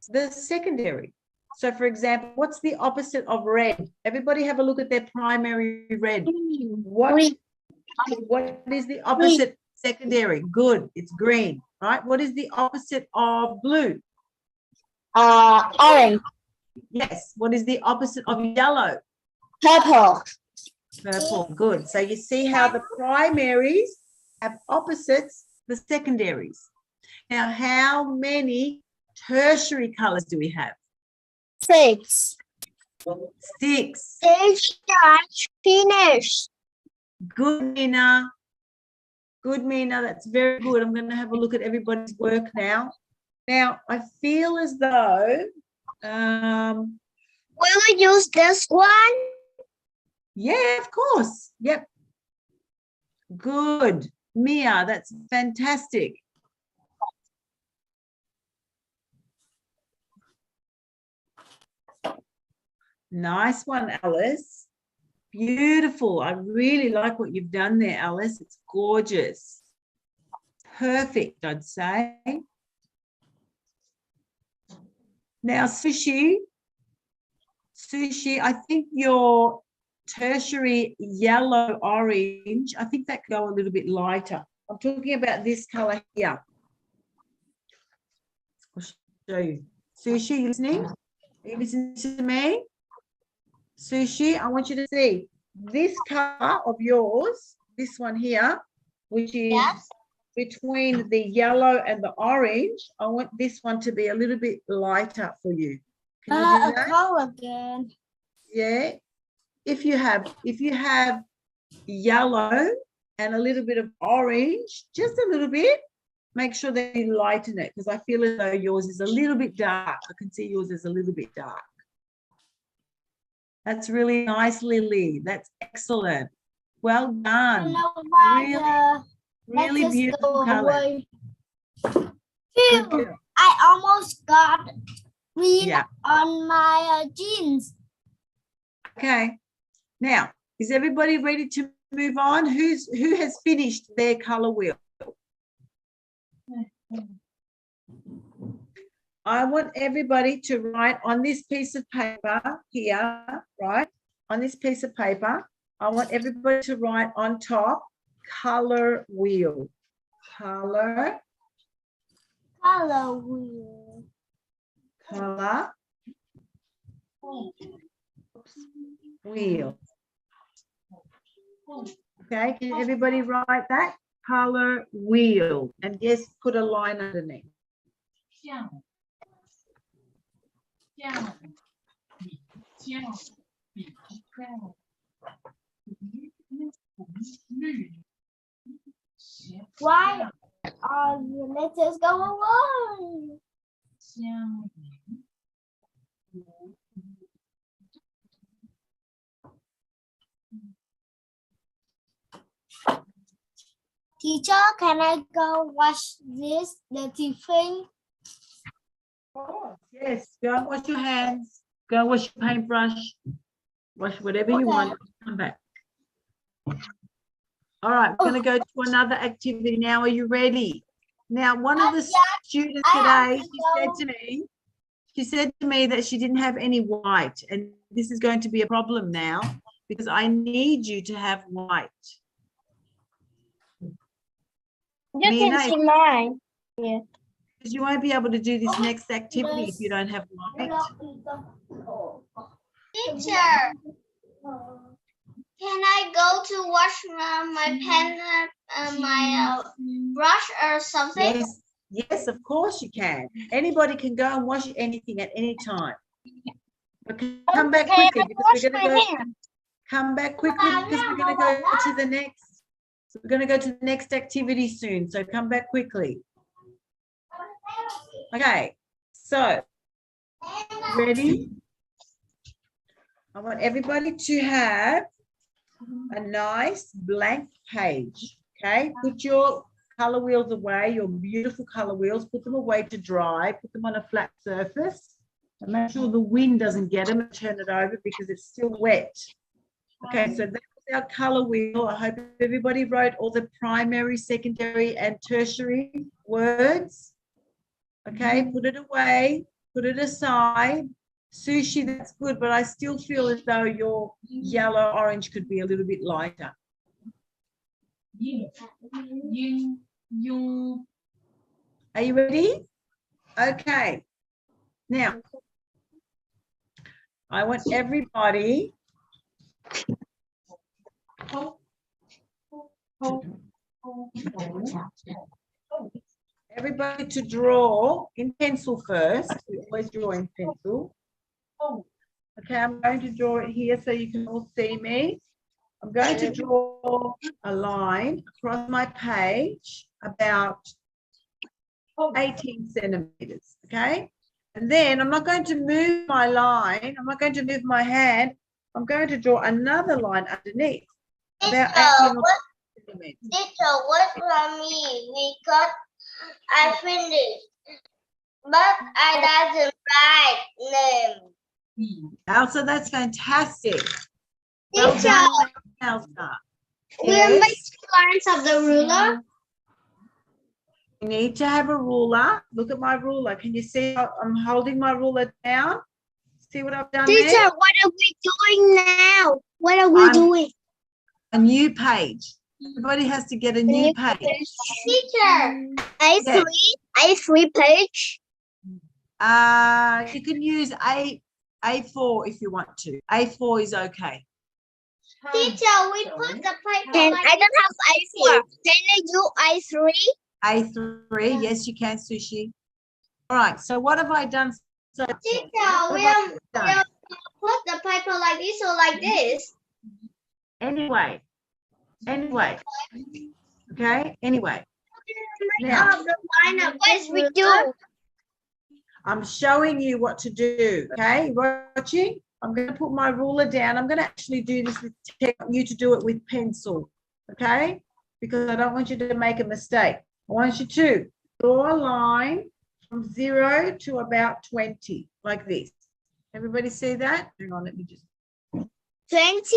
the secondary. So for example, what's the opposite of red? Everybody have a look at their primary red. What is the opposite secondary? Good, it's green, right? What is the opposite of blue? Orange. Yes. What is the opposite of yellow? Purple. Purple. Good. So you see how the primaries have opposites, the secondaries. Now, how many tertiary colors do we have? 6. 6. Finish. Good, Mina. Good, Mina. That's very good. I'm going to have a look at everybody's work now. Now, I feel as though... Will we use this one? Yeah, of course. Yep. Good. Mia, that's fantastic. Nice one, Alice. Beautiful. I really like what you've done there, Alice. It's gorgeous. Perfect, I'd say. Now, Sushi, I think your tertiary yellow orange, I think that could go a little bit lighter. I'm talking about this color here. I'll show you. Sushi, you listening? Are you listening to me? Sushi, I want you to see this color of yours, this one here, which is between the yellow and the orange. I want this one to be a little bit lighter for you. Can you do that? Color again. Yeah. If you have yellow and a little bit of orange, just a little bit, make sure that you lighten it, because I feel as though yours is a little bit dark. I can see yours is a little bit dark. That's really nice, Lily. That's excellent. Well done. Really beautiful color. I almost got green on my jeans. Okay. Now, is everybody ready to move on? Who has finished their color wheel? I want everybody to write on this piece of paper here, right? On this piece of paper, I want everybody to write on top, color wheel. Color wheel. Color wheel. Okay, can everybody write that? Color wheel. And yes, put a line underneath. Why are the letters go along? Teacher, can I go wash this dirty thing? Oh, yes, go and wash your hands. Go and wash your paintbrush. Wash whatever you want. Come back. All right, we're going to go to another activity now. Are you ready? Now, one of the students today, she said to me that she didn't have any white, and this is going to be a problem now because I need you to have white. You can see mine. Yeah. Because you won't be able to do this next activity if you don't have white. Teacher, can I go to wash my pen, my brush or something? Yes, of course you can. Anybody can go and wash anything at any time. But come back quickly because we're going to go. Come back quickly because we're going to go to the next. We're going to go to the next activity soon. So come back quickly. Okay. So ready? I want everybody to have a nice blank page. Okay. Put your color wheels away, your beautiful color wheels, put them away to dry, put them on a flat surface and make sure the wind doesn't get them and turn it over because it's still wet. Okay, so that was our color wheel. I hope everybody wrote all the primary, secondary and tertiary words. Okay, put it away, Put it aside. Sushi, that's good, but I still feel as though your yellow orange could be a little bit lighter. Are you ready? Okay. Now, I want everybody to draw in pencil first. We always draw in pencil. Okay, I'm going to draw it here so you can all see me. I'm going to draw a line across my page about 18 centimeters, okay? And then I'm not going to move my line. I'm not going to move my hand. I'm going to draw another line underneath. About 18 centimeters. Teacher, wait for me because I finished, but I doesn't write name. Elsa, that's fantastic. Teacher, Well done, Elsa. we Yes. make lines of the ruler. You need to have a ruler. Look at my ruler. Can you see how I'm holding my ruler down? See what I've done Teacher, there? what are we doing now? What are we doing? A new page. Everybody has to get a new page. Teacher, A3 page. You can use A4 if you want to. A4 is okay. Teacher, we put the paper. I don't have A4. Can I do A3? A3, yes, you can, Sushi. All right, so what have I done? So Teacher, what have I done? put the paper like this or like this. Anyway, okay, anyway. Now, Yes, we do. I'm showing you what to do, okay? Watching? I'm going to put my ruler down. I'm going to actually do this with you to do it with pencil, okay? Because I don't want you to make a mistake. I want you to draw a line from 0 to about 20, like this. Everybody see that? Hang on, let me just. 20?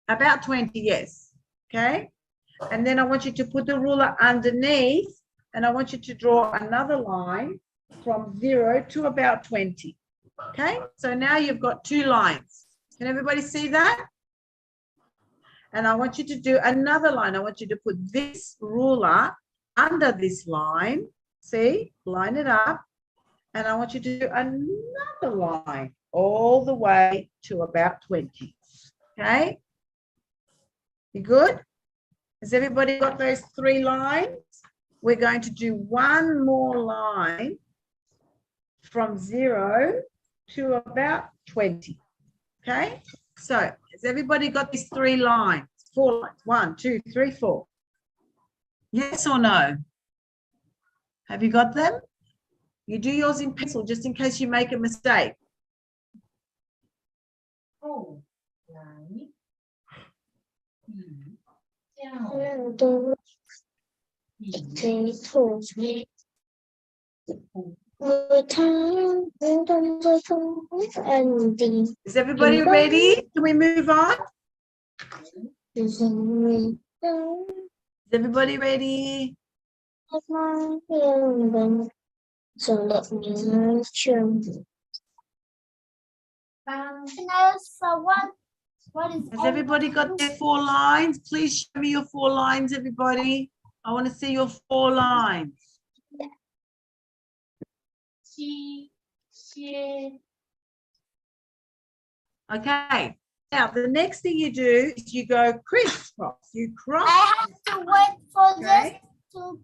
About 20, yes. Okay. And then I want you to put the ruler underneath, and I want you to draw another line from 0 to about 20. Okay. So now you've got 2 lines. Can everybody see that? And I want you to do another line. I want you to put this ruler under this line. See, line it up. And I want you to do another line all the way to about 20. Okay. You good? Has everybody got those 3 lines? We're going to do one more line from 0 to about 20. Okay. So has everybody got these 3 lines? 4 lines. 1, 2, 3, 4. Yes or no? Have you got them? You do yours in pencil just in case you make a mistake. Is everybody ready? Can we move on? Is everybody ready? So let me show. What is? Has everybody got their 4 lines? Please show me your 4 lines, everybody. I want to see your 4 lines. Okay. Now, the next thing you do is you go crisscross. You cross. I have to wait for Okay. this to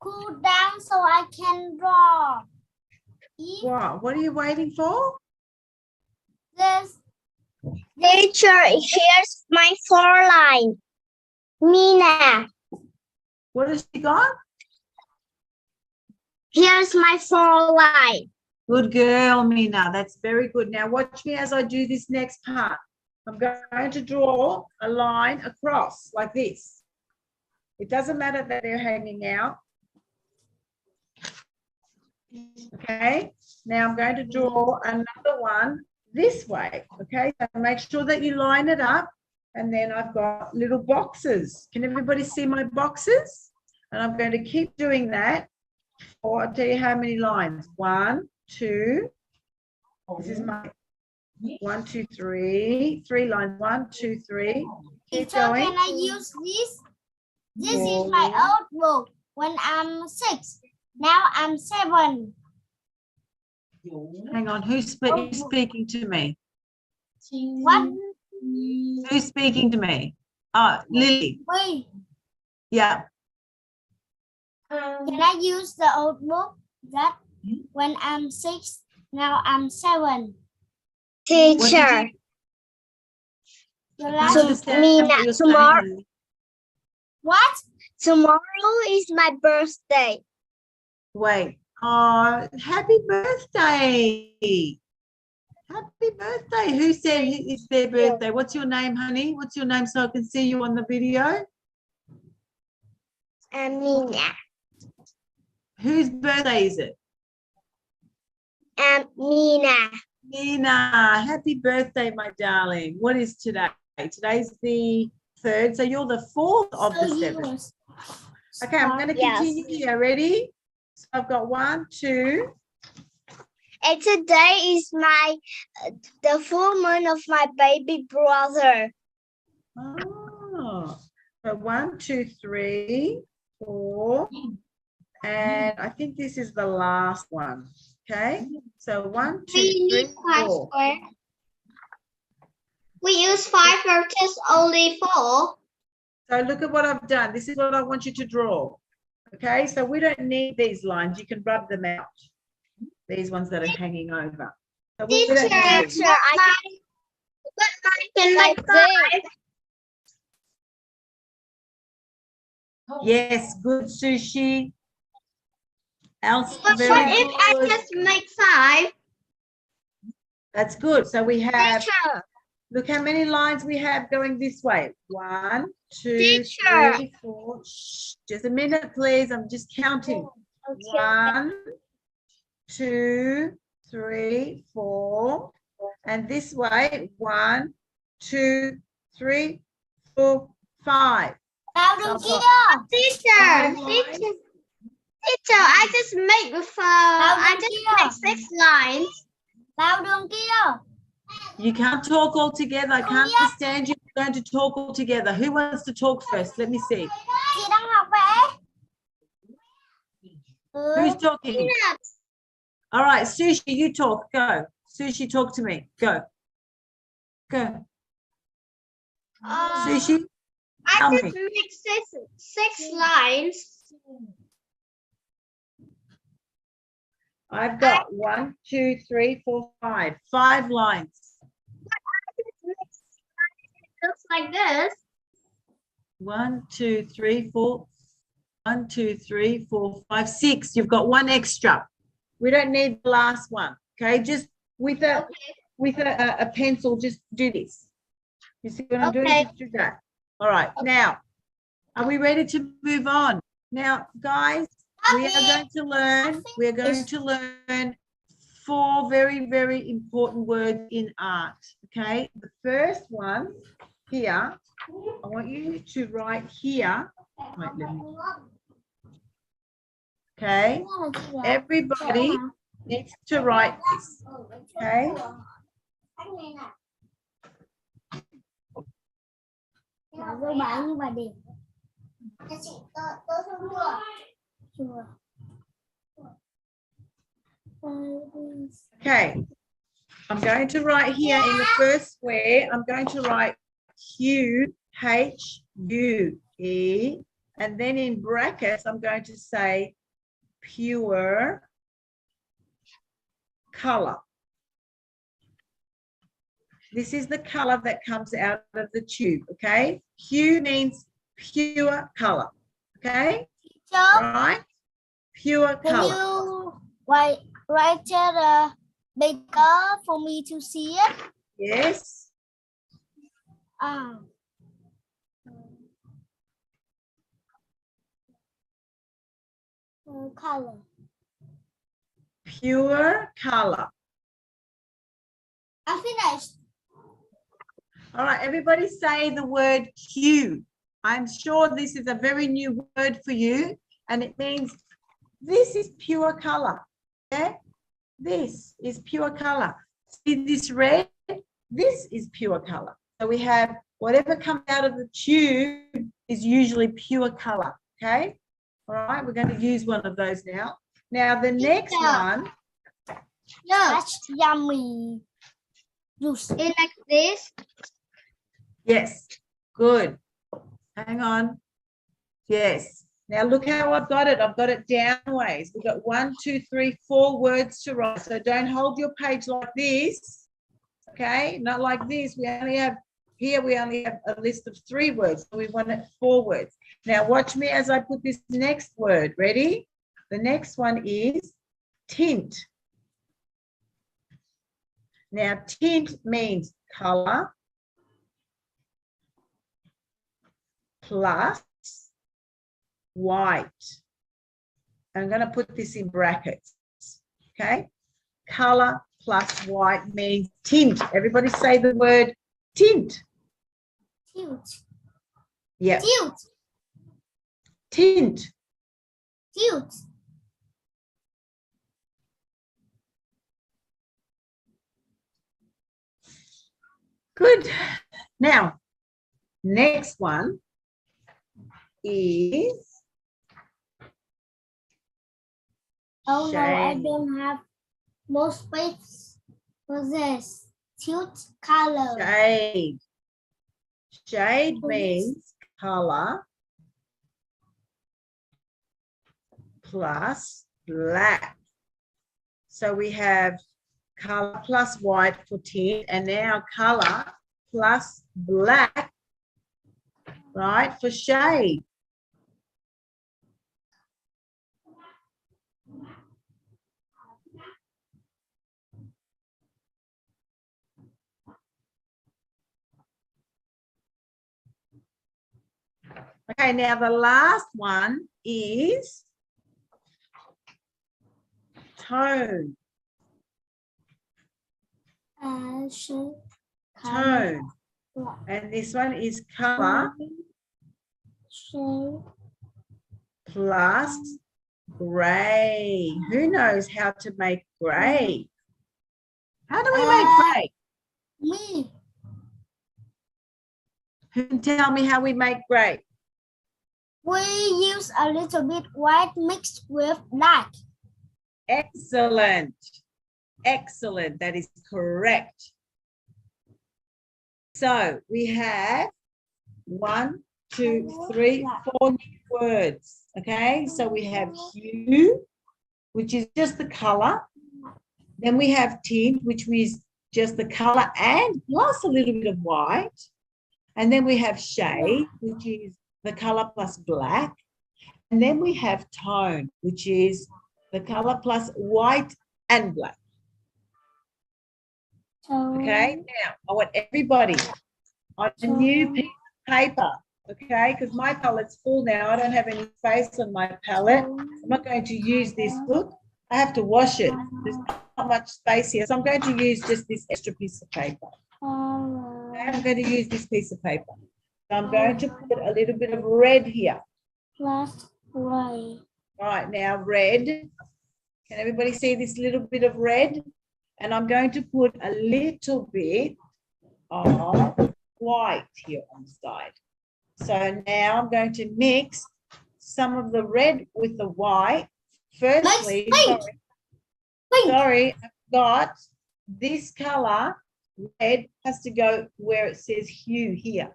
cool down so I can draw. Wow. What are you waiting for? This. Teacher, here's my 4 line. Mina, What has she got? here's my 4 line. Good girl, Mina. That's very good. Now, watch me as I do this next part. I'm going to draw a line across like this. It doesn't matter that they're hanging out. Okay. Now, I'm going to draw another one this way. Okay. So make sure that you line it up. And then I've got little boxes. Can everybody see my boxes? And I'm going to keep doing that. Or I'll tell you how many lines. 1, 2. This is my 1, 2, 3. 3 lines. 1, 2, 3. Keep Teacher, going. can I use this? This is my old book when I'm 6. Now I'm 7. Hang on. Who's speaking to me? What? Who's speaking to me? Lily. Wait, Yeah. can I use the old book that when I'm 6? Now I'm 7. Teacher, The I last- can't understand what you're tomorrow- saying. What? tomorrow is my birthday. Wait. Oh, happy birthday. Happy birthday. Who said it's their birthday? What's your name, honey? What's your name so I can see you on the video? Amina. Whose birthday is it? Amina. Nina. Happy birthday, my darling. What is today? Today's the 3rd. So you're the 4th of the 7th. Okay, I'm going to Yes. continue here. Ready? So I've got 1, 2. And today is the full moon of my baby brother. Oh, so 1, 2, 3, 4, and I think this is the last one. Okay, so 1, 2, 3, 4. square. We use 5 versus only 4. So look at what I've done. This is what I want you to draw. Okay, so we don't need these lines. You can rub them out. These ones that are hanging over. So we don't need them. Teacher, but mine can make 5. Yes, good, Sushi. Else, But very what if I good. just make 5? That's good. So we have, Teacher, look how many lines we have going this way. 1, 2, Teacher. 3, 4. Shh, just a minute, please. I'm just counting. okay. 1, 2, 3, 4. And this way, 1, 2, 3, 4, 5. Nào Sao đường vậy? kia. Teacher, I just make I just make 6 lines. Vào đường kia. You can't talk all together. I can't understand you going to talk all together. Who wants to talk first? Let me see. Chị đang học vẽ. Who's talking? All right, Sushi, you talk. Go. Sushi, talk to me. Go. Go. Sushi, tell I me. just make 6 lines. I've got 1, 2, 3, 4, 5. 5 lines. It looks like this. 1, 2, 3, 4. 1, 2, 3, 4, 5, 6. You've got 1 extra. We don't need the last one. Okay, just with a pencil, just do this. You see what I'm doing? Okay. Just do that. All right. Now, are we ready to move on? Now, guys, we are going to learn. We are going to learn 4 very, very important words in art. Okay. The first one here, I want you to write here. Wait, let me. Okay. Everybody needs to write this. Okay. Nào với bạn như bà Điệp. Chưa. Okay. I'm going to write here in the first square, I'm going to write Q, H, U, E, and then in brackets, I'm going to say pure color. This is the color that comes out of the tube, okay? Q means pure color, okay? Teacher, Right? Pure can color. you write it bigger for me to see it? Yes. Color. Pure color. I finished. All right, everybody say the word hue. I'm sure this is a very new word for you, and it means this is pure color. Okay? This is pure color. See this red? This is pure color. So we have whatever comes out of the tube is usually pure color. Okay. All right. We're going to use one of those now. Now the next one. That's yummy. Juice. It like this. Yes. Good. Hang on. Yes. Now look how I've got it. I've got it down ways. We've got 1, 2, 3, 4 words to write. So don't hold your page like this. Okay. Not like this. We only have a list of 3 words. So we want it 4 words. Now watch me as I put this next word. Ready? The next one is tint. Now tint means color plus white. I'm going to put this in brackets. Okay. Color plus white means tint. Everybody say the word tint. Tint. Yeah. Tint. Tint. Tint. Good. Now, next one is Oh no, I shade. don't have more space for this. Tint color. Shade. Shade means color plus black. So we have color plus white for tint, and now color plus black, right, for shade. Okay, now the last one is tone. Shade. Tone. And this one is color Shade. plus gray. Who knows how to make gray? How do we make gray? Me. Who can tell me how we make gray? We use a little bit white mixed with black. Excellent. Excellent. That is correct. So we have 1, 2, 3, 4 new words. Okay, so we have hue, which is just the color. Then we have tint, which is just the color and plus a little bit of white. And then we have shade, which is the color plus black. And then we have tone, which is the color plus white and black. Okay, now I want everybody on a new piece of paper, okay, because my palette's full now. I don't have any space on my palette. I'm not going to use this book. I have to wash it. There's not much space here, so I'm going to use just this extra piece of paper. Okay, I'm going to use this piece of paper. So I'm going to put a little bit of red here. Plus white. All right, now red. Can everybody see this little bit of red? And I'm going to put a little bit of white here on the side. So now I'm going to mix some of the red with the white. Firstly, sorry, I forgot this color, red, has to go where it says hue here.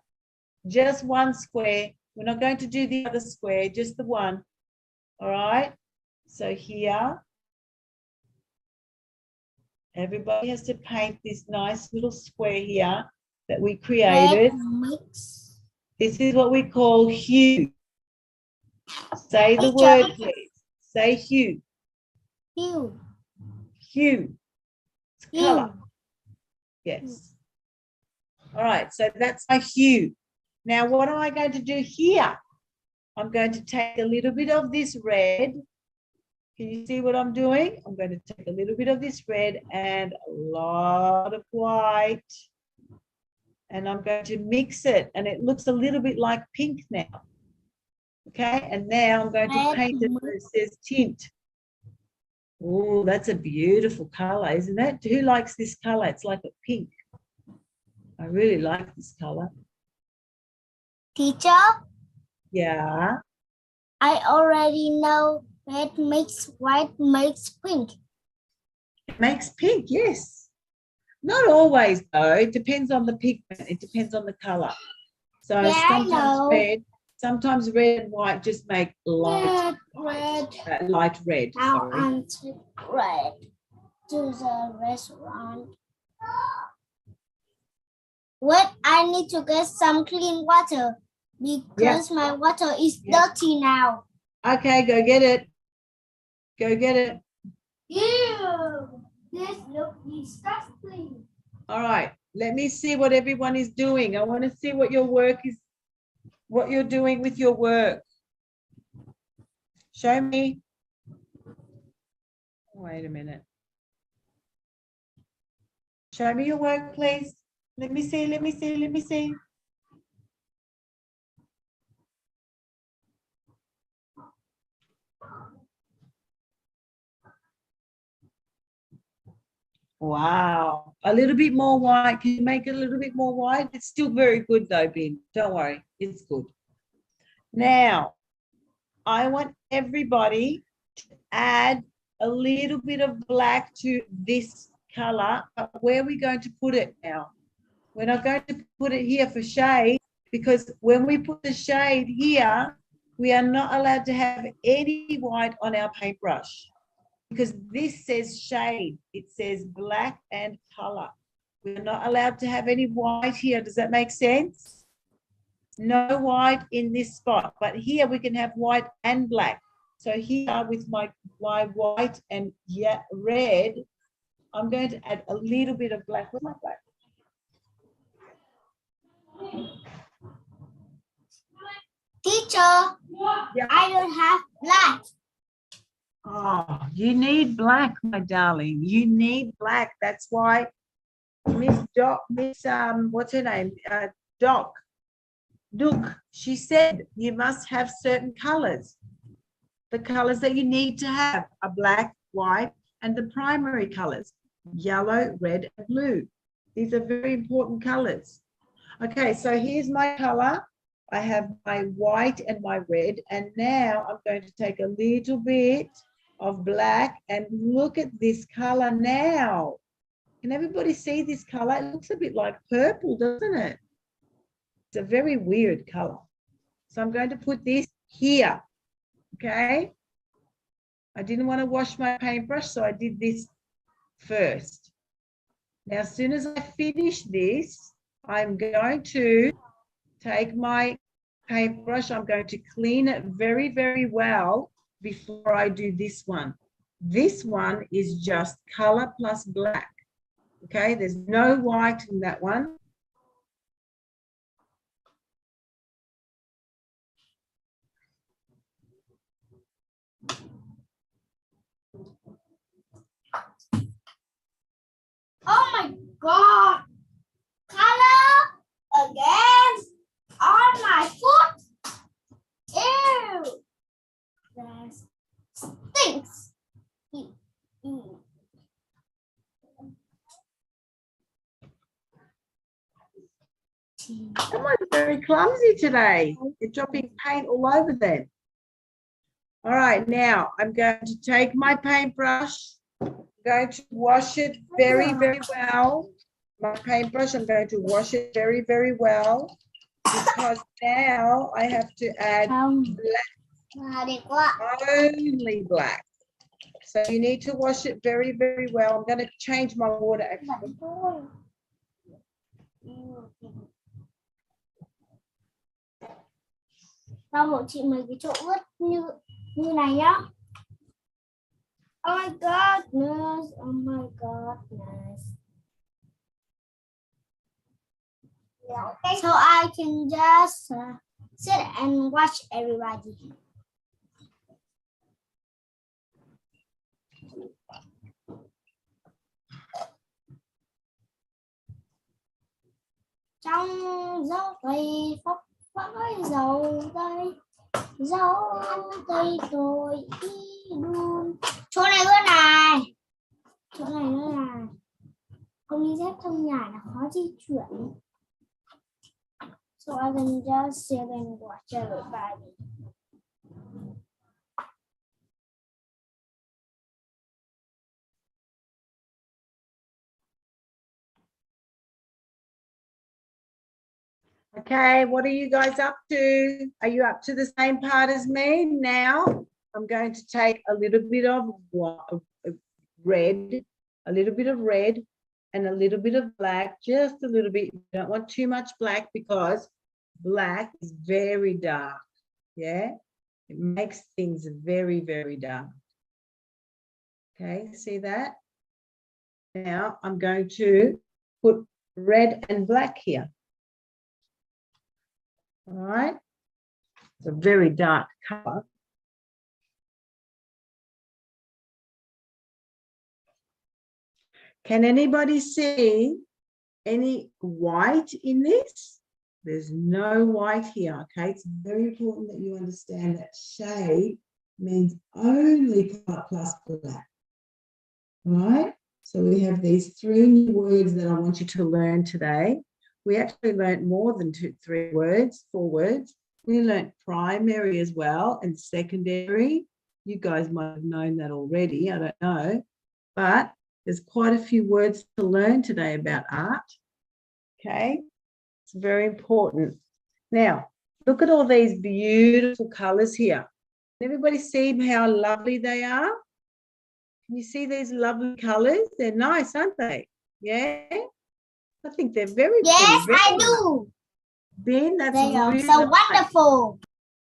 Just one square. We're not going to do the other square, just the one. All right. So here, everybody has to paint this nice little square here that we created. This is what we call hue. Say the word, please. Say hue. Hue. Hue. It's color. Yes. All right, so that's my hue. Now, what am I going to do here? I'm going to take a little bit of this red. Can you see what I'm doing? I'm going to take a little bit of this red and a lot of white. And I'm going to mix it. And it looks a little bit like pink now. Okay, and now I'm going to paint it where it says tint. Oh, that's a beautiful color, isn't it? Who likes this color? It's like a pink. I really like this color. Teacher, Yeah. I already know red makes white makes pink. It makes pink, yes. Not always, though. It depends on the pigment. It depends on the color. So Yeah, I know. sometimes red and white just make light Red. light red. Now Sorry. I'm red to the restaurant. Wait, I need to get some clean water because my water is dirty now. Okay, go get it. Go get it. Ew, this looks disgusting. All right. Let me see what everyone is doing. I want to see what your work is, what you're doing with your work. Show me. Wait a minute. Show me your work, please. Let me see, let me see, let me see. Wow. A little bit more white. Can you make it a little bit more white? It's still very good though, Ben. Don't worry. It's good. Now, I want everybody to add a little bit of black to this color. But where are we going to put it now? We're not going to put it here for shade because when we put the shade here, we are not allowed to have any white on our paintbrush because this says shade. It says black and color. We're not allowed to have any white here. Does that make sense? No white in this spot, but here we can have white and black. So here with my white and red, I'm going to add a little bit of black. Where's my black? Teacher, I don't have black. Oh, you need black, my darling. You need black. That's why what's her name? Duc, she said you must have certain colors. The colors that you need to have are black, white, and the primary colors, yellow, red, and blue. These are very important colors. Okay, so here's my color. I have my white and my red, and now I'm going to take a little bit of black and look at this color now. Can everybody see this color? It looks a bit like purple, doesn't it? It's a very weird color. So I'm going to put this here, okay? I didn't want to wash my paintbrush, so I did this first. Now, as soon as I finish this, I'm going to take my paintbrush. I'm going to clean it very, very well before I do this one. This one is just color plus black. Okay, there's no white in that one. Oh my God! Color again on my foot. Ew! That stinks. Ew. Someone's very clumsy today. You're dropping paint all over them. All right, now I'm going to take my paintbrush. I'm going to wash it very, very well. My paintbrush, I'm going to wash it very, very well because now I have to add black, only black. So you need to wash it very, very well. I'm going to change my water actually. Tao hộ chị mấy cái chỗ ướt như này nhá. Oh my goodness, oh my goodness. So I can just sit and watch everybody. Trong dấu tay phấp phới dấu tay tôi Chỗ này nữa này. Chỗ này nữa này. Con đi dép trong nhà là khó di chuyển. So I can just sit and watch everybody. Okay, what are you guys up to? Are you up to the same part as me? Now, I'm going to take a little bit of red, a little bit of red, and a little bit of black, just a little bit. You don't want too much black because black is very dark, yeah? It makes things very, very dark. Okay, see that? Now, I'm going to put red and black here. All right, it's a very dark color. Can anybody see any white in this? There's no white here, okay? It's very important that you understand that shade means only color plus black. All right, so we have these 3 new words that I want you to learn today. We actually learned more than 4 words. We learned primary as well and secondary. You guys might have known that already, I don't know. But there's quite a few words to learn today about art. Okay, it's very important. Now, look at all these beautiful colors here. Can everybody see how lovely they are? Can you see these lovely colors? They're nice, aren't they? Yeah? I think they're very Yes, pretty. I do. Ben, that's They are really so nice. wonderful.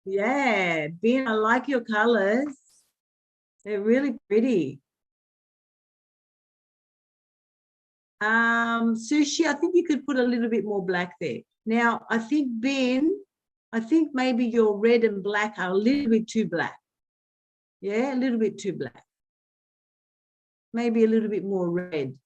Yeah, Ben, I like your colors. They're really pretty. Sushi, I think you could put a little bit more black there. Now, I think Ben, I think maybe your red and black are a little bit too black. Yeah, a little bit too black. Maybe a little bit more red.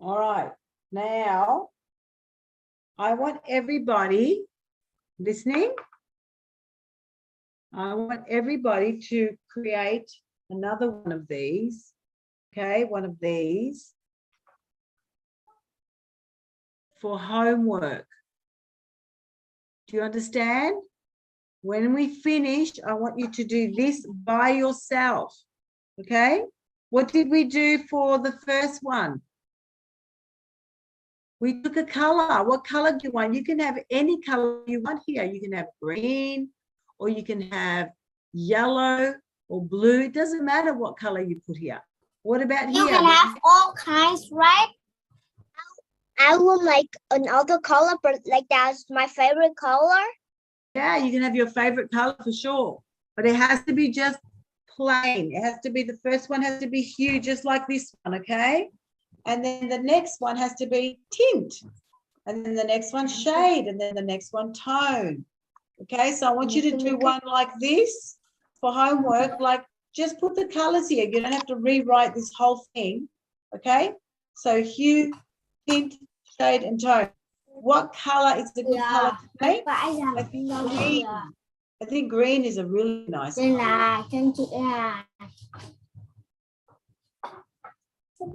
All right, now I want everybody listening. I want everybody to create another one of these, okay, one of these for homework. Do you understand? When we finish, I want you to do this by yourself, okay? What did we do for the first one? We took a color. What color do you want? You can have any color you want here. You can have green, or you can have yellow or blue. It doesn't matter what color you put here. What about here? You can have all kinds, right? I would like another color, but like that's my favorite color. Yeah, you can have your favorite color for sure, but it has to be just plain. It has to be, the first one has to be hue, just like this one, okay? And then the next one has to be tint, and then the next one shade, and then the next one tone. Okay, so I want you to do one like this for homework, like just put the colors here. You don't have to rewrite this whole thing, okay? So hue, tint, shade, and tone. What color is a good color to make? I think green. I think green is a really nice Đây color. là chân chị Hà.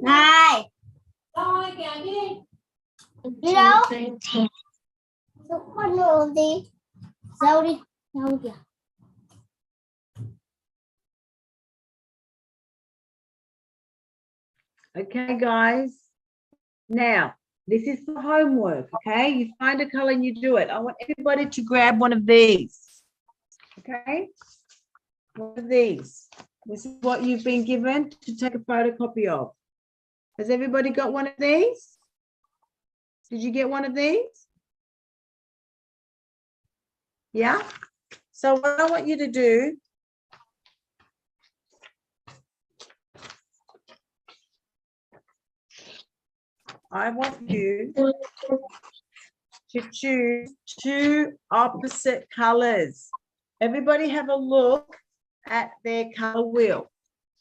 Này. Đi đâu? Sao con lượm đi? Dâu đi. Dâu kìa. Okay, guys. Now, this is for homework, okay? You find a color and you do it. I want everybody to grab one of these, okay? One of these. This is what you've been given to take a photocopy of. Has everybody got one of these? Did you get one of these? Yeah? So what I want you to do I want you to choose two opposite colors. Everybody have a look at their color wheel.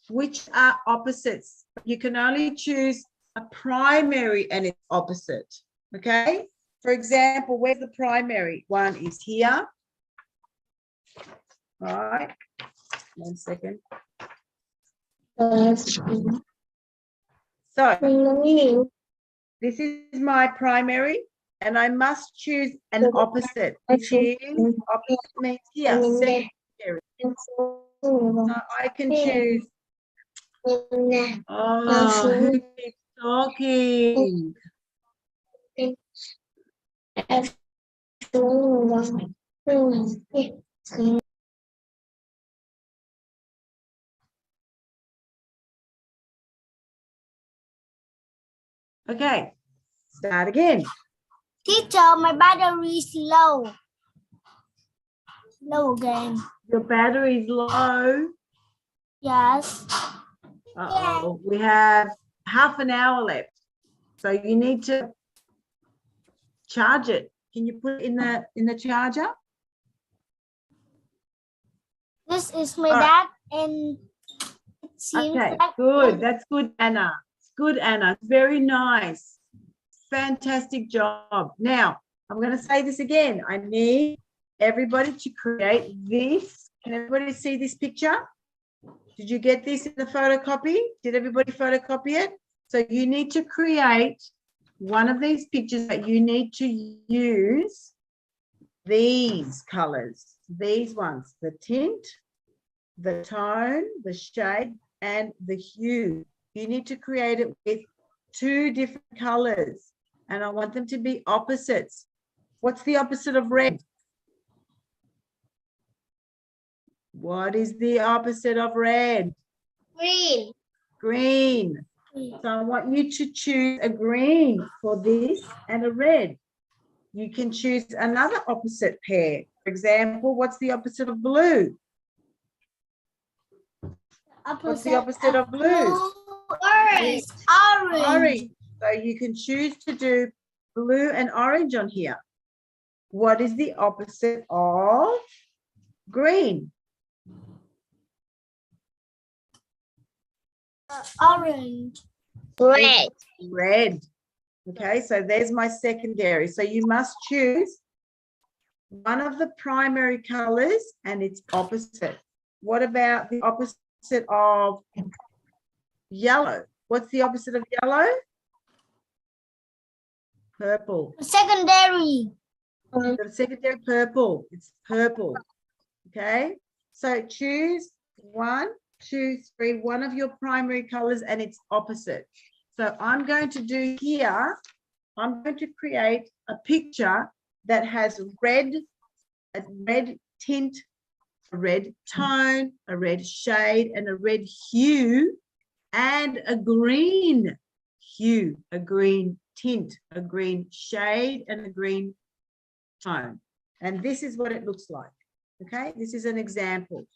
Which are opposites? You can only choose a primary and its opposite. Okay? For example, where's the primary? One is here. All right. 1 second. So this is my primary, and I must choose an opposite, which is opposite means here, secondary. So I can choose. Oh, who keeps talking? Okay, start again. Teacher, my battery is low. Low again. Your battery is low. Yes. Uh-oh, we have half an hour left. So you need to charge it. Can you put it in the charger? This is my All right. dad, and it seems Okay, like good. That's good, Anna. It's good, Anna. Very nice. Fantastic job. Now, I'm going to say this again. I need everybody to create this. Can everybody see this picture? Did you get this in the photocopy? Did everybody photocopy it? So you need to create one of these pictures, but you need to use these colors, these ones, the tint, the tone, the shade, and the hue. You need to create it with two different colors, and I want them to be opposites. What's the opposite of red? What is the opposite of red? Green. Green. So I want you to choose a green for this and a red. You can choose another opposite pair. For example, what's the opposite of blue? What's the opposite of blue? Orange. Orange. So you can choose to do blue and orange on here. What is the opposite of green? Orange. Red. Red. Okay, so there's my secondary. So you must choose one of the primary colors and its opposite. What about the opposite of yellow? What's the opposite of yellow? Purple. Secondary. The secondary purple. It's purple. Okay, so choose 1, 2, 3, one of your primary colors and its opposite. So I'm going to do here, I'm going to create a picture that has red, a red tint, a red tone, a red shade, and a red hue, and a green hue, a green tint, a green shade, and a green tone. And this is what it looks like. Okay, this is an example.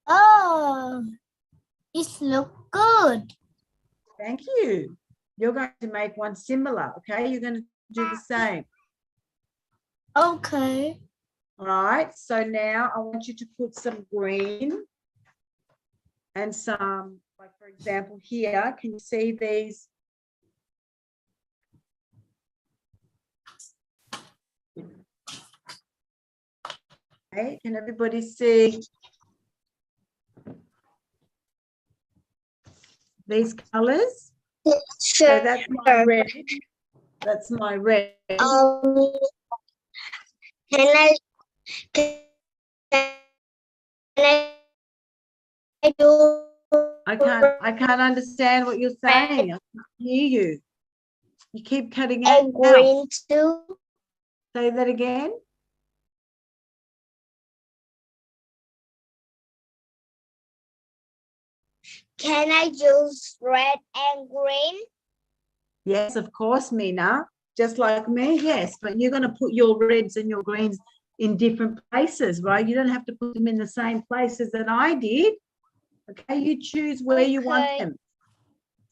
Oh, it looks good. Thank you. You're going to make one similar, okay? You're going to do the same. Okay. All right, so now I want you to put some green and some, like for example here, can you see these? Okay, can everybody see these colors? So Sure. that's my red. That's my red. Can I do I can't understand what you're saying. I can't hear you. You keep cutting a out. green too? Say that again. Can I use red and green? Yes, of course, Mina. Just like me, yes. But you're going to put your reds and your greens in different places, right? You don't have to put them in the same places that I did. Okay, you choose where you want Okay. them.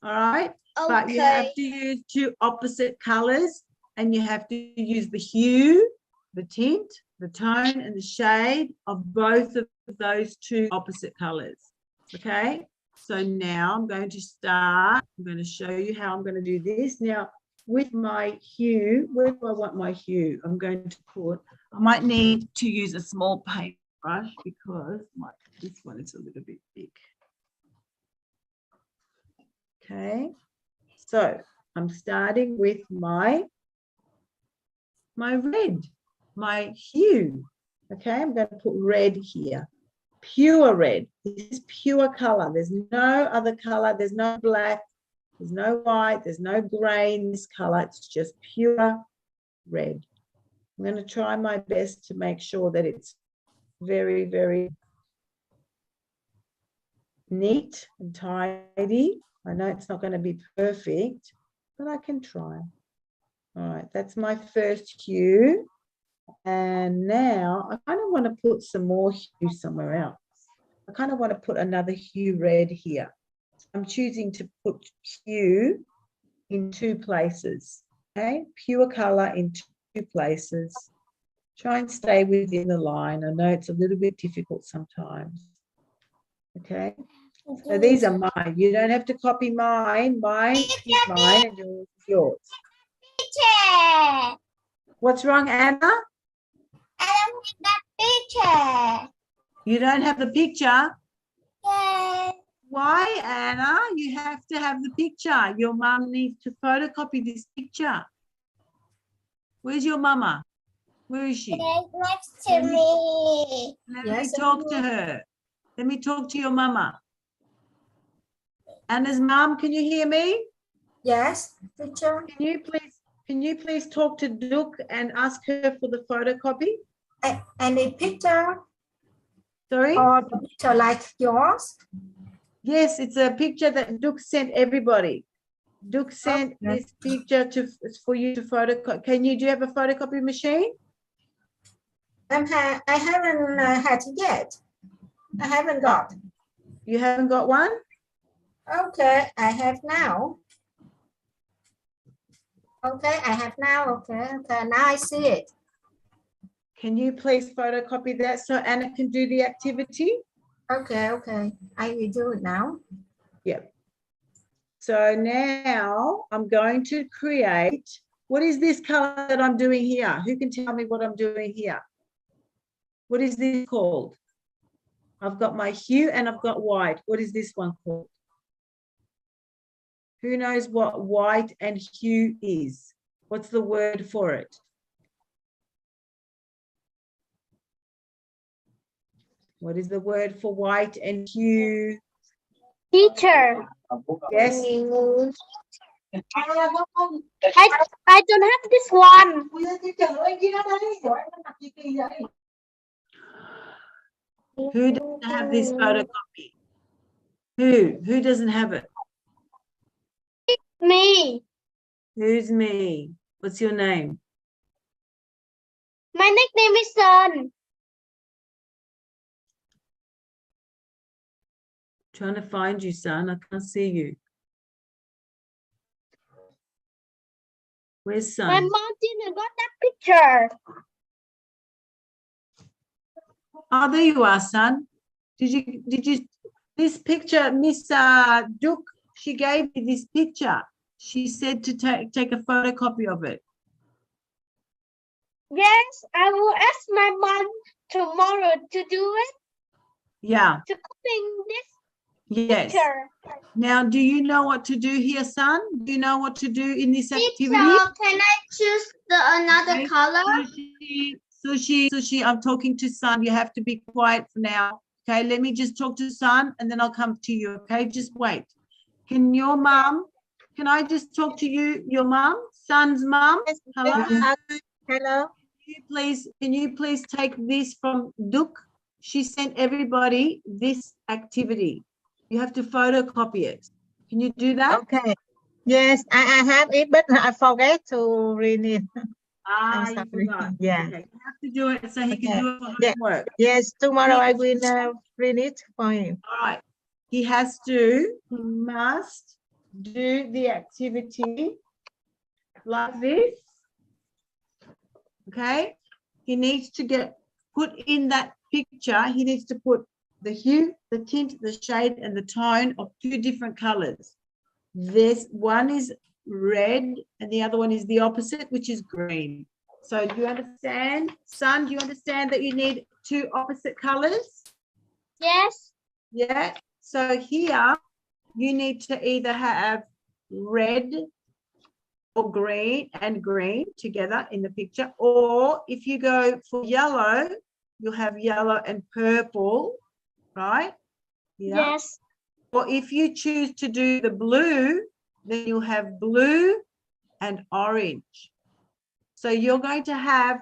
All right, but you have to use two opposite colors, and you have to use the hue, the tint, the tone, and the shade of both of those two opposite colors. Okay, so now I'm going to start. I'm going to show you how I'm going to do this. Now, with my hue, where do I want my hue? I'm going to put, I might need to use a small paintbrush because this one is a little bit big. Okay, so I'm starting with my red, my hue. Okay, I'm going to put red here. Pure red. This is pure color. There's no other color. There's no black. There's no white. There's no gray in this color. It's just pure red. I'm going to try my best to make sure that it's very, very neat and tidy. I know it's not going to be perfect, but I can try. All right, that's my first hue. And now I kind of want to put some more hue somewhere else. I kind of want to put another hue red here. I'm choosing to put hue in two places. Okay, pure color in two places. Try and stay within the line. I know it's a little bit difficult sometimes. Okay, so these are mine. You don't have to copy mine. Mine is mine and yours is yours. Picture. What's wrong, Anna? I don't have that picture. You don't have the picture? Yes. Why, Anna? You have to have the picture. Your mum needs to photocopy this picture. Where's your mama? Where is she? Next to me. Let me talk to her. Let me talk to your mama. Anna's mom, can you hear me? Yes, teacher. Can you please talk to Duc and ask her for the photocopy? Any picture Sorry? or the picture like yours? Yes, it's a picture that Duc sent everybody. Duc sent Okay. this picture for you to photocopy. Do you have a photocopy machine? I haven't had it yet. I haven't got. You haven't got one? Okay, I have now. Okay, I have now. Okay, now I see it. Can you please photocopy that so Anna can do the activity? Okay, I will do it now. Yep. So now I'm going to create, what is this color that I'm doing here? Who can tell me what I'm doing here? What is this called? I've got my hue and I've got white. What is this one called? Who knows what white and hue is? What's the word for it? What is the word for white and hue? Teacher. Yes. I don't have this one. Who doesn't have this photocopy? Who doesn't have it? Me. Who's me? What's your name? My nickname is Sun. Trying to find you, son. I can't see you. Where's son? My mom didn't got that picture. Oh, there you are, son. Did you this picture, Miss Duc, she gave me this picture. She said to take a photocopy of it. Yes, I will ask my mom tomorrow to do it. Yeah. To copy this Yes. picture. Now, do you know what to do here, son? Do you know what to do in this activity? Can I choose another Okay. color? Sushi, I'm talking to son. You have to be quiet for now. Okay, let me just talk to son and then I'll come to you. Okay, just wait. Can I just talk to you, your mom, son's mom? Hello. Hello. Can you please take this from Duc? She sent everybody this activity. You have to photocopy it. Can you do that? Okay. Yes, I have it, but I forget to read it. Ah, I'm you sorry. forgot. Yeah. Okay. You have to do it so he can Okay. do it for Yeah. homework. Yes, tomorrow I will read it for him. All right. he must do the activity like this. Okay, he needs to put in that picture, he needs to put the hue, the tint, the shade, and the tone of 2 different colors. This one is red and the other one is the opposite, which is green. So do you understand, son? Do you understand that you need 2 opposite colors? Yes. Yeah. So here you need to either have red or green and green together in the picture, or if you go for yellow, you'll have yellow and purple, right? Yeah. Yes. Or if you choose to do the blue, then you'll have blue and orange. So you're going to have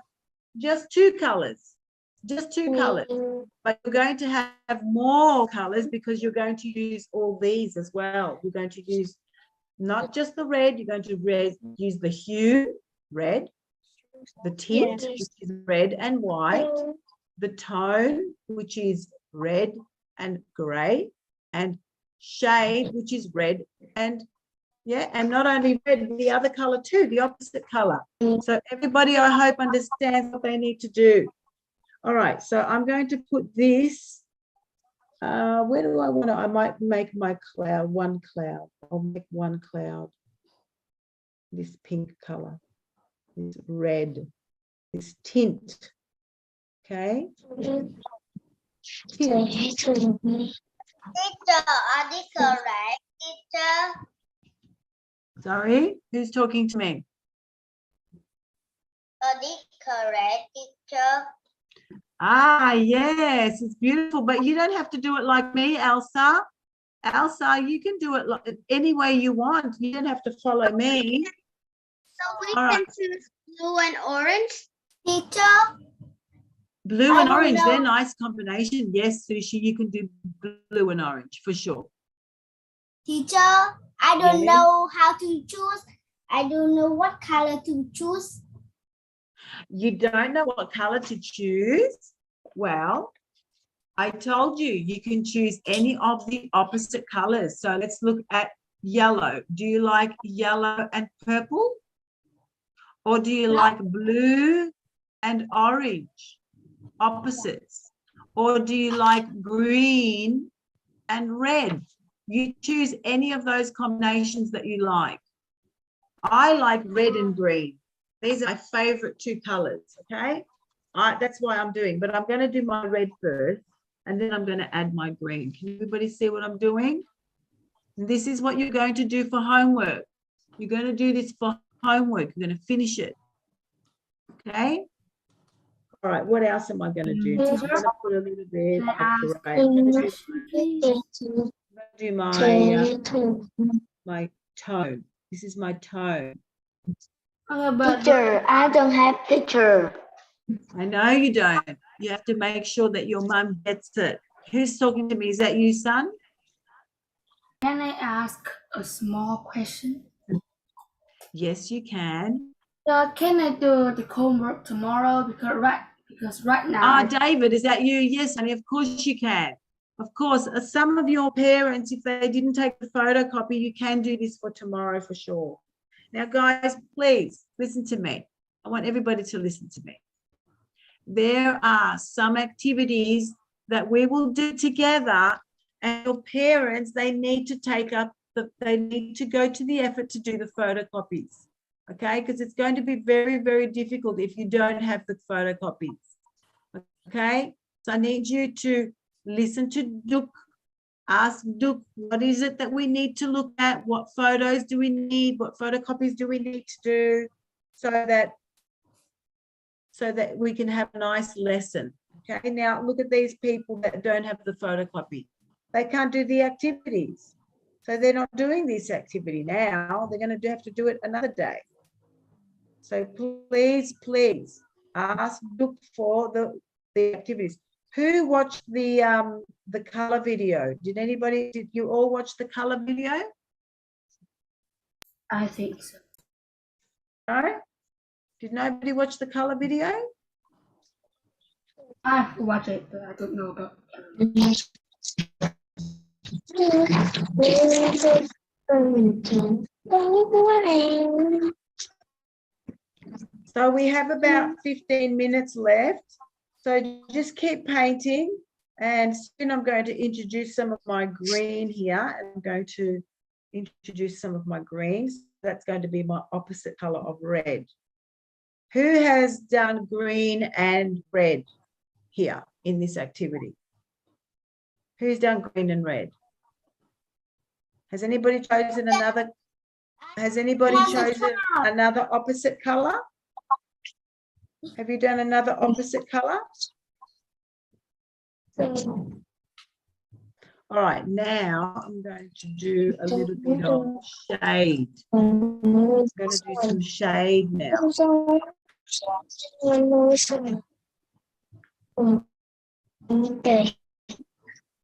just 2 colors, just 2 colors, but you're going to have more colors because you're going to use all these as well. You're going to use not just the red, you're going to use the hue, red, the tint, which is red and white, the tone, which is red and gray, and shade, which is red and and not only red, the other color too, the opposite color. So everybody, I hope, understands what they need to do. All right, so I'm going to put this, where do I want to, I might make my cloud, one cloud. I'll make one cloud, this pink color, this red, this tint, okay? Tint. Teacher, are they correct, teacher? Sorry, who's talking to me? Are they correct, teacher? Ah, yes, it's beautiful, but you don't have to do it like me, Elsa. Elsa, you can do it like any way you want. You don't have to follow me. So we All can right. choose blue and orange, teacher? Blue and I don't orange, they're know. nice combination. Yes, Sushi, you can do blue and orange for sure. Teacher, I don't Yes. know how to choose. I don't know what color to choose. You don't know what color to choose? Well, I told you, you can choose any of the opposite colors. So let's look at yellow. Do you like yellow and purple? Or do you like blue and orange? Opposites. Or do you like green and red? You choose any of those combinations that you like. I like red and green. These are my favorite 2 colors, okay? That's why I'm doing, but I'm going to do my red first, and then I'm going to add my green. Can everybody see what I'm doing? This is what you're going to do for homework. You're going to do this for homework. You're going to finish it, okay? All right, what else am I going to do? I'm going to put a little bit of gray. I'm going to do my tone. This is my tone. Teacher, I don't have picture. I know you don't. You have to make sure that your mum gets it. Who's talking to me? Is that you, son? Can I ask a small question? Yes, you can. Can I do the homework tomorrow? Because right now. David, is that you? Yes, honey, of course you can. Of course, some of your parents, if they didn't take the photocopy, you can do this for tomorrow for sure. Now, guys, please listen to me. I want everybody to listen to me. There are some activities that we will do together, and your parents, they need to they need to go to the effort to do the photocopies, okay? Because it's going to be very, very difficult if you don't have the photocopies, okay? So I need you to listen to Duc, ask Duc, what is it that we need to look at? What photos do we need? What photocopies do we need to do so that we can have a nice lesson, okay? Now, look at these people that don't have the photocopy. They can't do the activities. So they're not doing this activity now. They're going to have to do it another day. So please, please ask Duc for the activities. Who watched the color video? Did you all watch the color video? I think so. No? Did nobody watch the color video? I've watched it, but I don't know about. So we have about 15 minutes left. So just keep painting, and soon I'm going to introduce some of my green here. I'm going to introduce some of my greens. That's going to be my opposite color of red. Who has done green and red here in this activity? Who's done green and red? Has anybody chosen another? Has anybody chosen another opposite color? Have you done another opposite color? All right, now I'm going to do a little bit of shade. I'm going to do some shade now.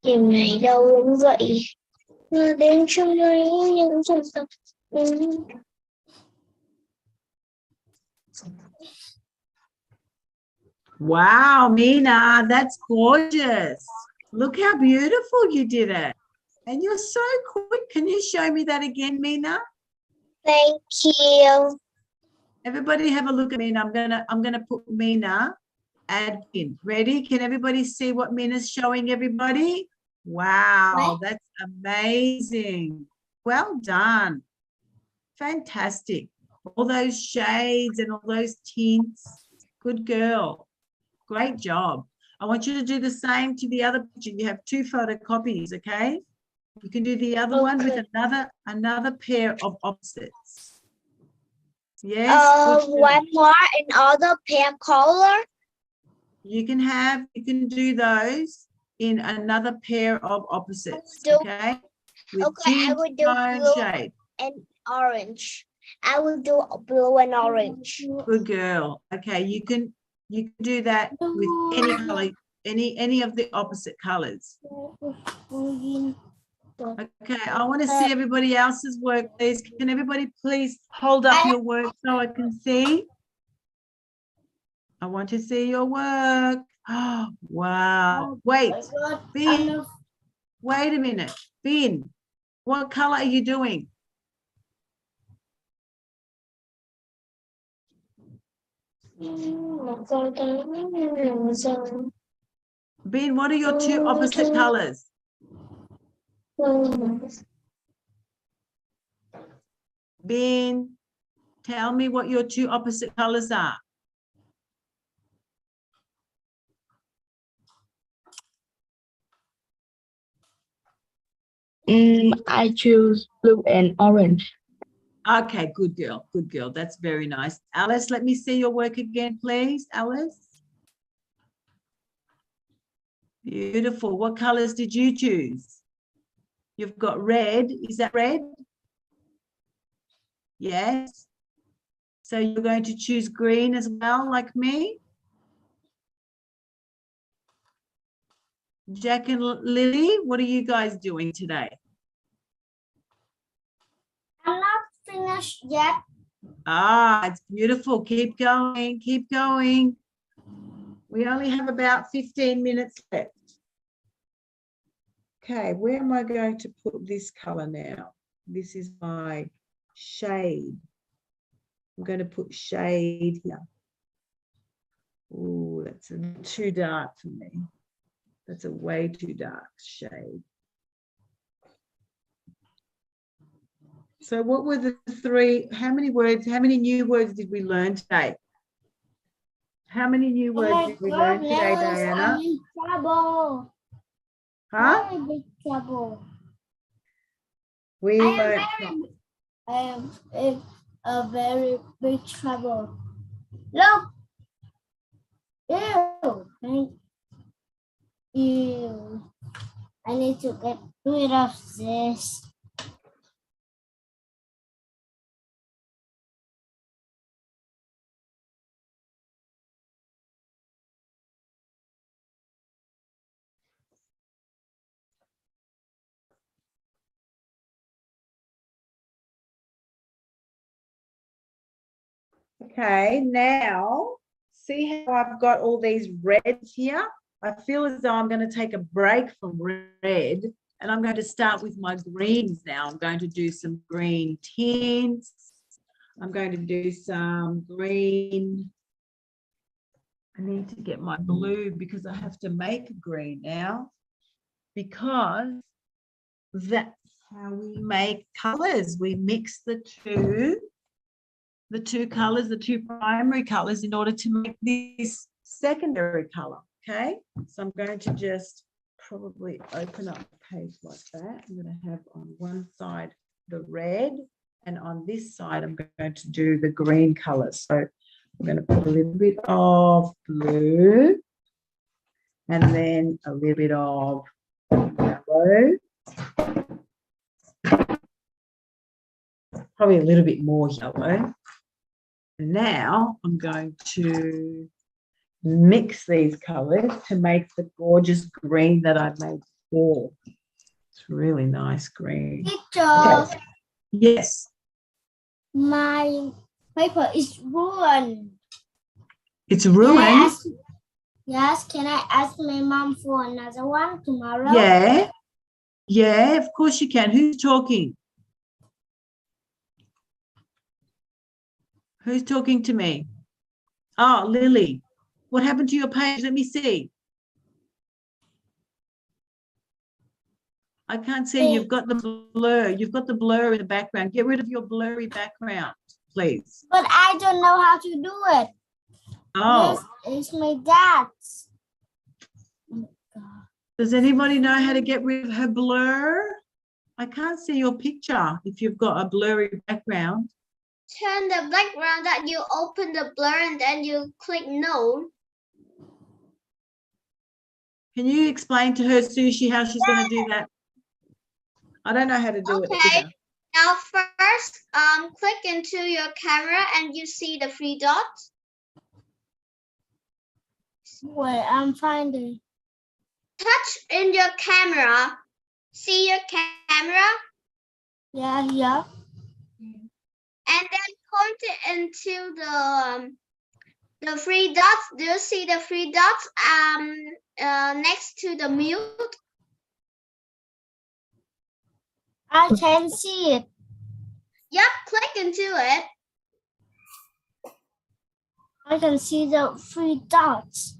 Chiều này đâu cũng vậy. Đến trong đây những dòng sông. Wow, Mina, that's gorgeous. Look how beautiful you did it. And you're so quick. Can you show me that again, Mina? Thank you. Everybody have a look at Mina. I'm gonna put Mina, add in. Ready? Can everybody see what Mina's showing everybody? Wow, that's amazing. Well done. Fantastic. All those shades and all those tints. Good girl. Great job. I want you to do the same to the other picture. You have 2 photocopies, okay? You can do the other one with another pair of opposites. Yes. One more in other pair color. You can do those in another pair of opposites, okay? With Okay, I will do blue shade. and orange. I will do blue and orange. Good girl. Okay, you can do that with any color, any of the opposite colors. Okay, I want to see everybody else's work, please. Can everybody please hold up your work so I can see? I want to see your work. Oh, wow. Wait, Ben, wait a minute. Ben, what color are you doing? Ben, what are your 2 opposite colors? Ben, tell me what your 2 opposite colors are. I choose blue and orange. Okay, good girl, good girl. That's very nice. Alice, let me see your work again, please. Alice. Beautiful. What colors did you choose? You've got red. Is that red? Yes. So you're going to choose green as well, like me? Jack and Lily, what are you guys doing today? I'm not finished yet. Ah, it's beautiful. Keep going, keep going. We only have about 15 minutes left. Okay, where am I going to put this color now? This is my shade. I'm going to put shade here. Oh, that's too dark for me. That's a way too dark shade. So what were the 3, how many new words did we learn today? How many new words did we learn today, Diana? I'm in trouble. Huh? I'm in big trouble. We I learned. am in a very big trouble. Look. Ew. Ew. I need to get rid of this. Okay, now see how I've got all these reds here? I feel as though I'm going to take a break from red And I'm going to start with my greens now. I'm going to do some green tints. I'm going to do some green. I need to get my blue because I have to make a green now, because that's how we make colors. We mix the two colors, the two primary colors, in order to make this secondary color. Okay, so I'm going to just probably open up the page like that. I'm going to have on one side the red, and on this side I'm going to do the green color. So I'm going to put a little bit of blue and then a little bit of yellow, probably a little bit more yellow. And now I'm going to mix these colors to make the gorgeous green that I made before. It's really nice green. Teacher, Okay. Yes. my paper is ruined. It's ruined. Yes, can I ask my mom for another one tomorrow? Yeah. Yeah, of course you can. Who's talking? Who's talking to me? Oh, Lily. What happened to your page? Let me see. I can't see. You've got the blur. You've got the blur in the background. Get rid of your blurry background, please. But I don't know how to do it. Oh. This is my dad's. Does anybody know how to get rid of her blur? I can't see your picture if you've got a blurry background. Turn the background that you open the blur and then you click no. Can you explain to her, Sushi, how she's going to do that? I don't know how to do it. Okay. Now first, click into your camera and you see the three dots. Wait, I'm finding. Touch in your camera. See your camera? Yeah, yeah. And then point it into the three dots. Do you see the three dots next to the mute? I can see it. Yep, click into it. I can see the three dots.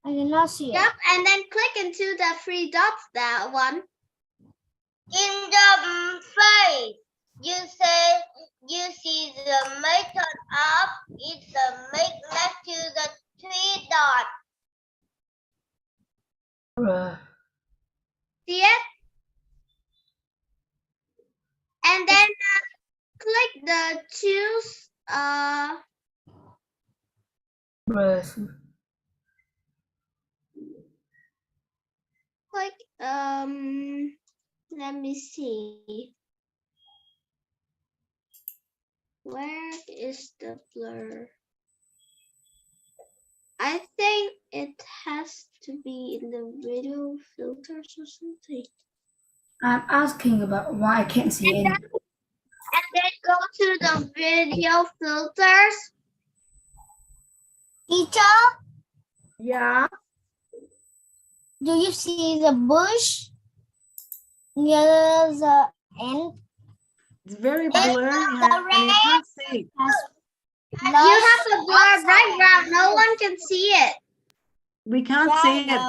I cannot see it. Yep, and then click into the three dots, that one. In the face, you see the method of it's the make next to the three dots. See it? And then click the choose click let me see. Where is the blur? I think it has to be in the video filters or something. I'm asking about why I can't see it. And then go to the video filters. Teacher, Yeah. do you see the bush near the end? It's very blurry. You can't see. You have a blur background. No one can see it. We can't see it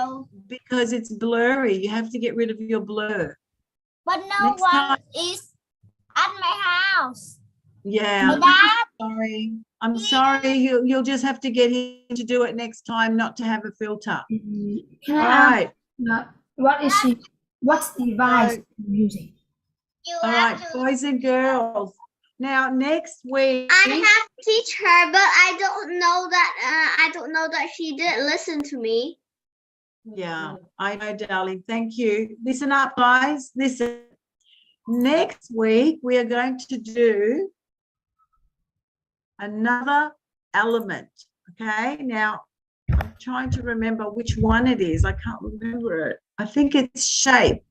because it's blurry. You have to get rid of your blur. But no Next one time. is at my house. Yeah. Dad, Sorry. I'm sorry. You'll just have to get him to do it next time, not to have a filter. Can All I right. ask what's the device you're using? You All have right, to. boys and girls. Now next week. I have to teach her, but I don't know that she didn't listen to me. Yeah, I know, darling. Thank you. Listen up, guys. Listen. Next week, we are going to do another element. Okay. Now, I'm trying to remember which one it is. I can't remember it. I think it's shape.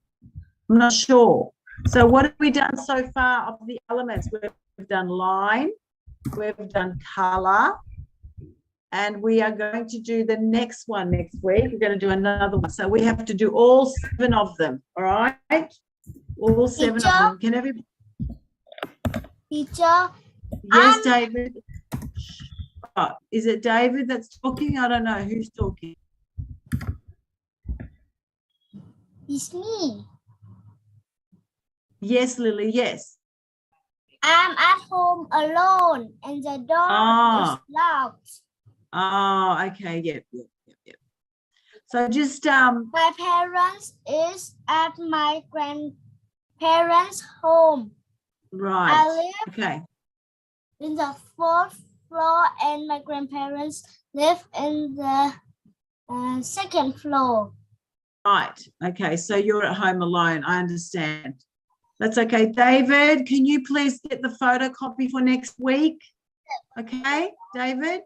I'm not sure. So what have we done so far of the elements? We've done line, we've done color, And we are going to do the next one next week. We're going to do another one. So we have to do all 7 of them. All right? All 7 of them. Can everybody? Teacher, Yes, David. Oh, is it David that's talking? I don't know who's talking. it's me. Yes, Lily. Yes. I'm at home alone and the door is locked. Oh, okay. Yep. So just My parents is at my grandparents' home. right. I live Okay. in the 4th floor and my grandparents live in the 2nd floor. Right. Okay. So you're at home alone. I understand. That's okay. David, can you please get the photocopy for next week? Okay, David?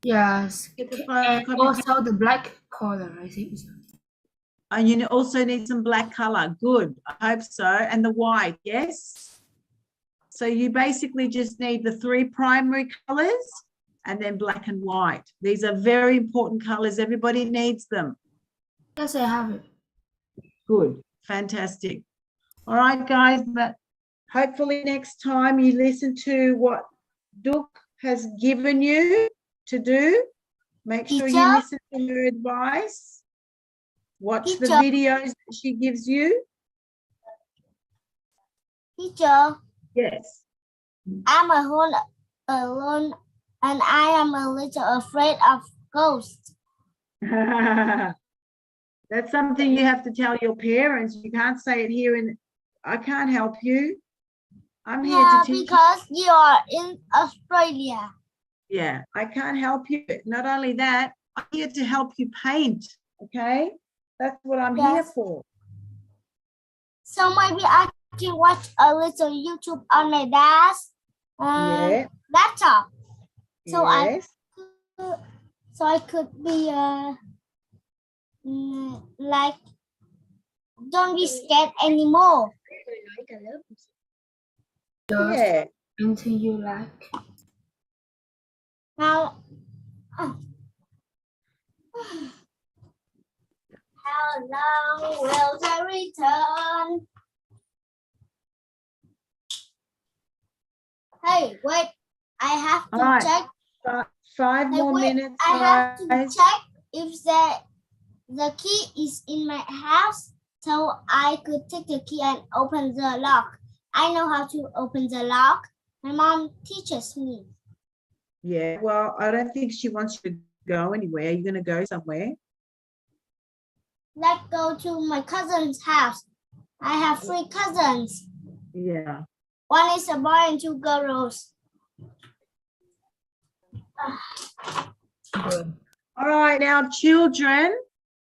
Yes. Get the And photocopy. also the black color, I think. And you also need some black color. Good. I hope so. And the white, yes? So you basically just need the 3 primary colors and then black and white. These are very important colors. Everybody needs them. Yes, I have it. Good. Fantastic. All right, guys, but hopefully next time you listen to what Duc has given you to do. Make sure you Teacher? listen to her advice. Watch the Teacher? videos that she gives you. Teacher, Yes. I'm at home alone and I am a little afraid of ghosts. That's something you have to tell your parents. You can't say it here and I can't help you. I'm here Yeah, to teach you. because you are in Australia. Yeah, I can't help you. Not only that, I'm here to help you paint. Okay? That's what I'm here Yes. for. So maybe I can watch a little YouTube on my dad's Yeah. laptop. So Yes. I could be like don't be scared anymore. Just Yeah. anything you like. Now, how long will they return? Hey, wait! I have to All right. check. 5 Hey, more wait, minutes, I have to guys. check if the key is in my house, so I could take the key and open the lock. I know how to open the lock. My mom teaches me. Yeah, well, I don't think she wants you to go anywhere. Are you going to go somewhere? Let's go to my cousin's house. I have 3 cousins. Yeah. One is a boy and 2 girls. Good. All right, now, children,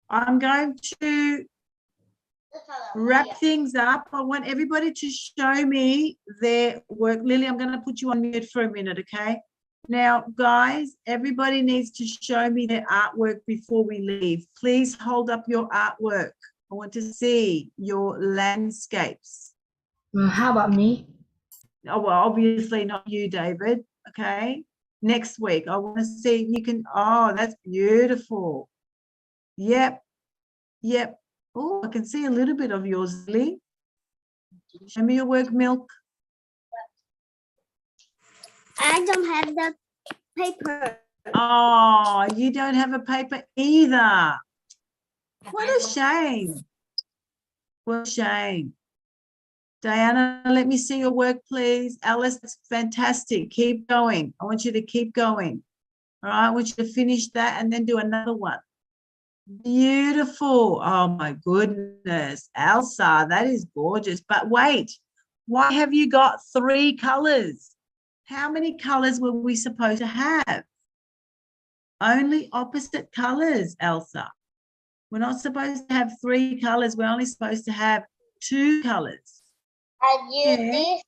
I'm going to wrap things up. I want everybody to show me their work. Lily, I'm going to put you on mute for a minute, okay? Now, guys, everybody needs to show me their artwork before we leave. Please hold up your artwork. I want to see your landscapes. How about me? Oh, well, obviously not you, David, okay? Next week, I want to see, you can, oh, that's beautiful. Yep. Oh, I can see a little bit of yours, Lily. Show me your work, Milk. I don't have the paper. Oh, you don't have a paper either. What a shame. What a shame. Diana, let me see your work, please. Alice, that's fantastic. Keep going. I want you to keep going. All right, I want you to finish that and then do another one. Beautiful. Oh, my goodness. Elsa, that is gorgeous. But wait, why have you got 3 colors? How many colors were we supposed to have? Only opposite colors, Elsa. We're not supposed to have 3 colors. We're only supposed to have 2 colors. I use Yeah. this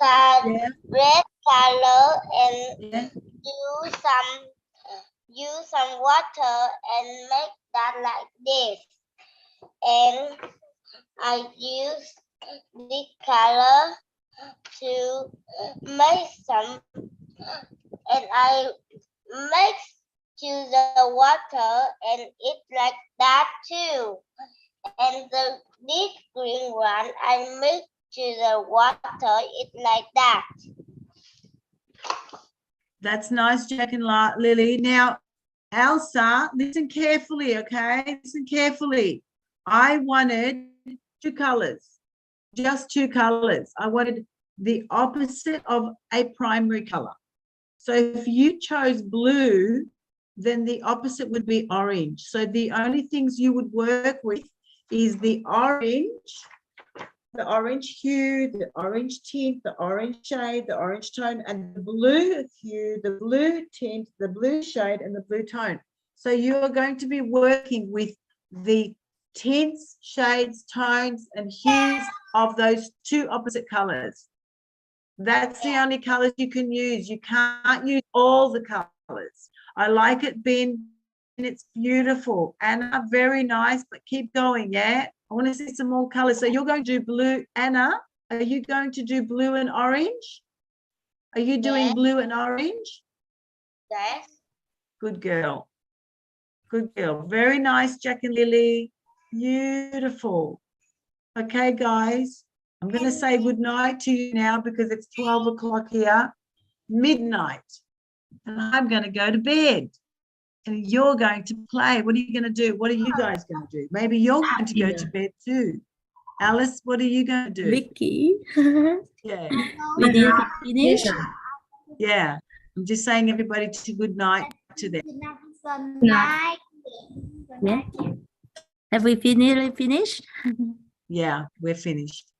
Yeah. red color and Yeah. use some water and make that like this. And I use this color to make some, and I make to the water and it's like that too. And this green one I mix to the water, it's like that. That's nice, Jack and Lily. Now, Elsa, listen carefully, okay? Listen carefully. I wanted 2 colors, just 2 colors. I wanted the opposite of a primary color. So if you chose blue, then the opposite would be orange. So the only things you would work with is the orange hue, the orange tint, the orange shade, the orange tone, and the blue hue, the blue tint, the blue shade, and the blue tone. So you are going to be working with the tints, shades, tones, and hues of those 2 opposite colors. That's the only colors you can use. You can't use all the colors. I like it, Ben. It's beautiful. Anna, very nice, but keep going, yeah? I want to see some more colors. So you're going to do blue. Anna, are you going to do blue and orange? Are you doing blue and orange? Yes. Good girl. Good girl. Very nice, Jack and Lily. Beautiful. Okay, guys. I'm going to say good night to you now because it's 12 o'clock here, midnight. And I'm going to go to bed. And you're going to play. What are you going to do? What are you guys going to do? Maybe you're going to go to bed too. Alice, what are you going to do? Vicky. Yeah. We need to finish. Yeah. I'm just saying everybody to good night to them. Good night. Yeah. Have we finished? Yeah, we're finished.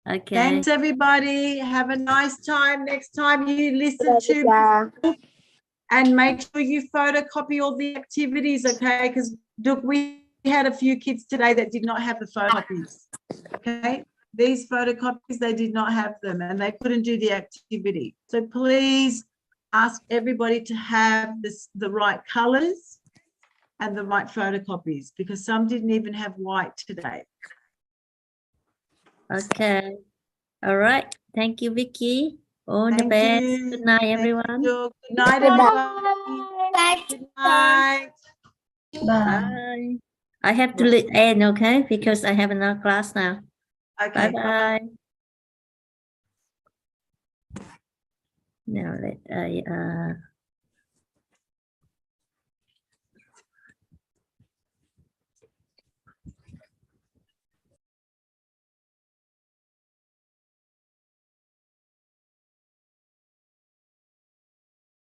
Okay. Thanks, everybody. Have a nice time. Next time you listen to and make sure you photocopy all the activities, okay? Because look, we had a few kids today that did not have the photocopies, okay? These photocopies, they did not have them and they couldn't do the activity. So please ask everybody to have the right colors and the right photocopies because some didn't even have white today. Okay. All right. Thank you, Vicky. All the Thank best. you. Good night, Thank everyone. you. Good night, everybody. Good night. Bye. I have to end, okay? Because I have another class now. Okay. Bye-bye. Now let I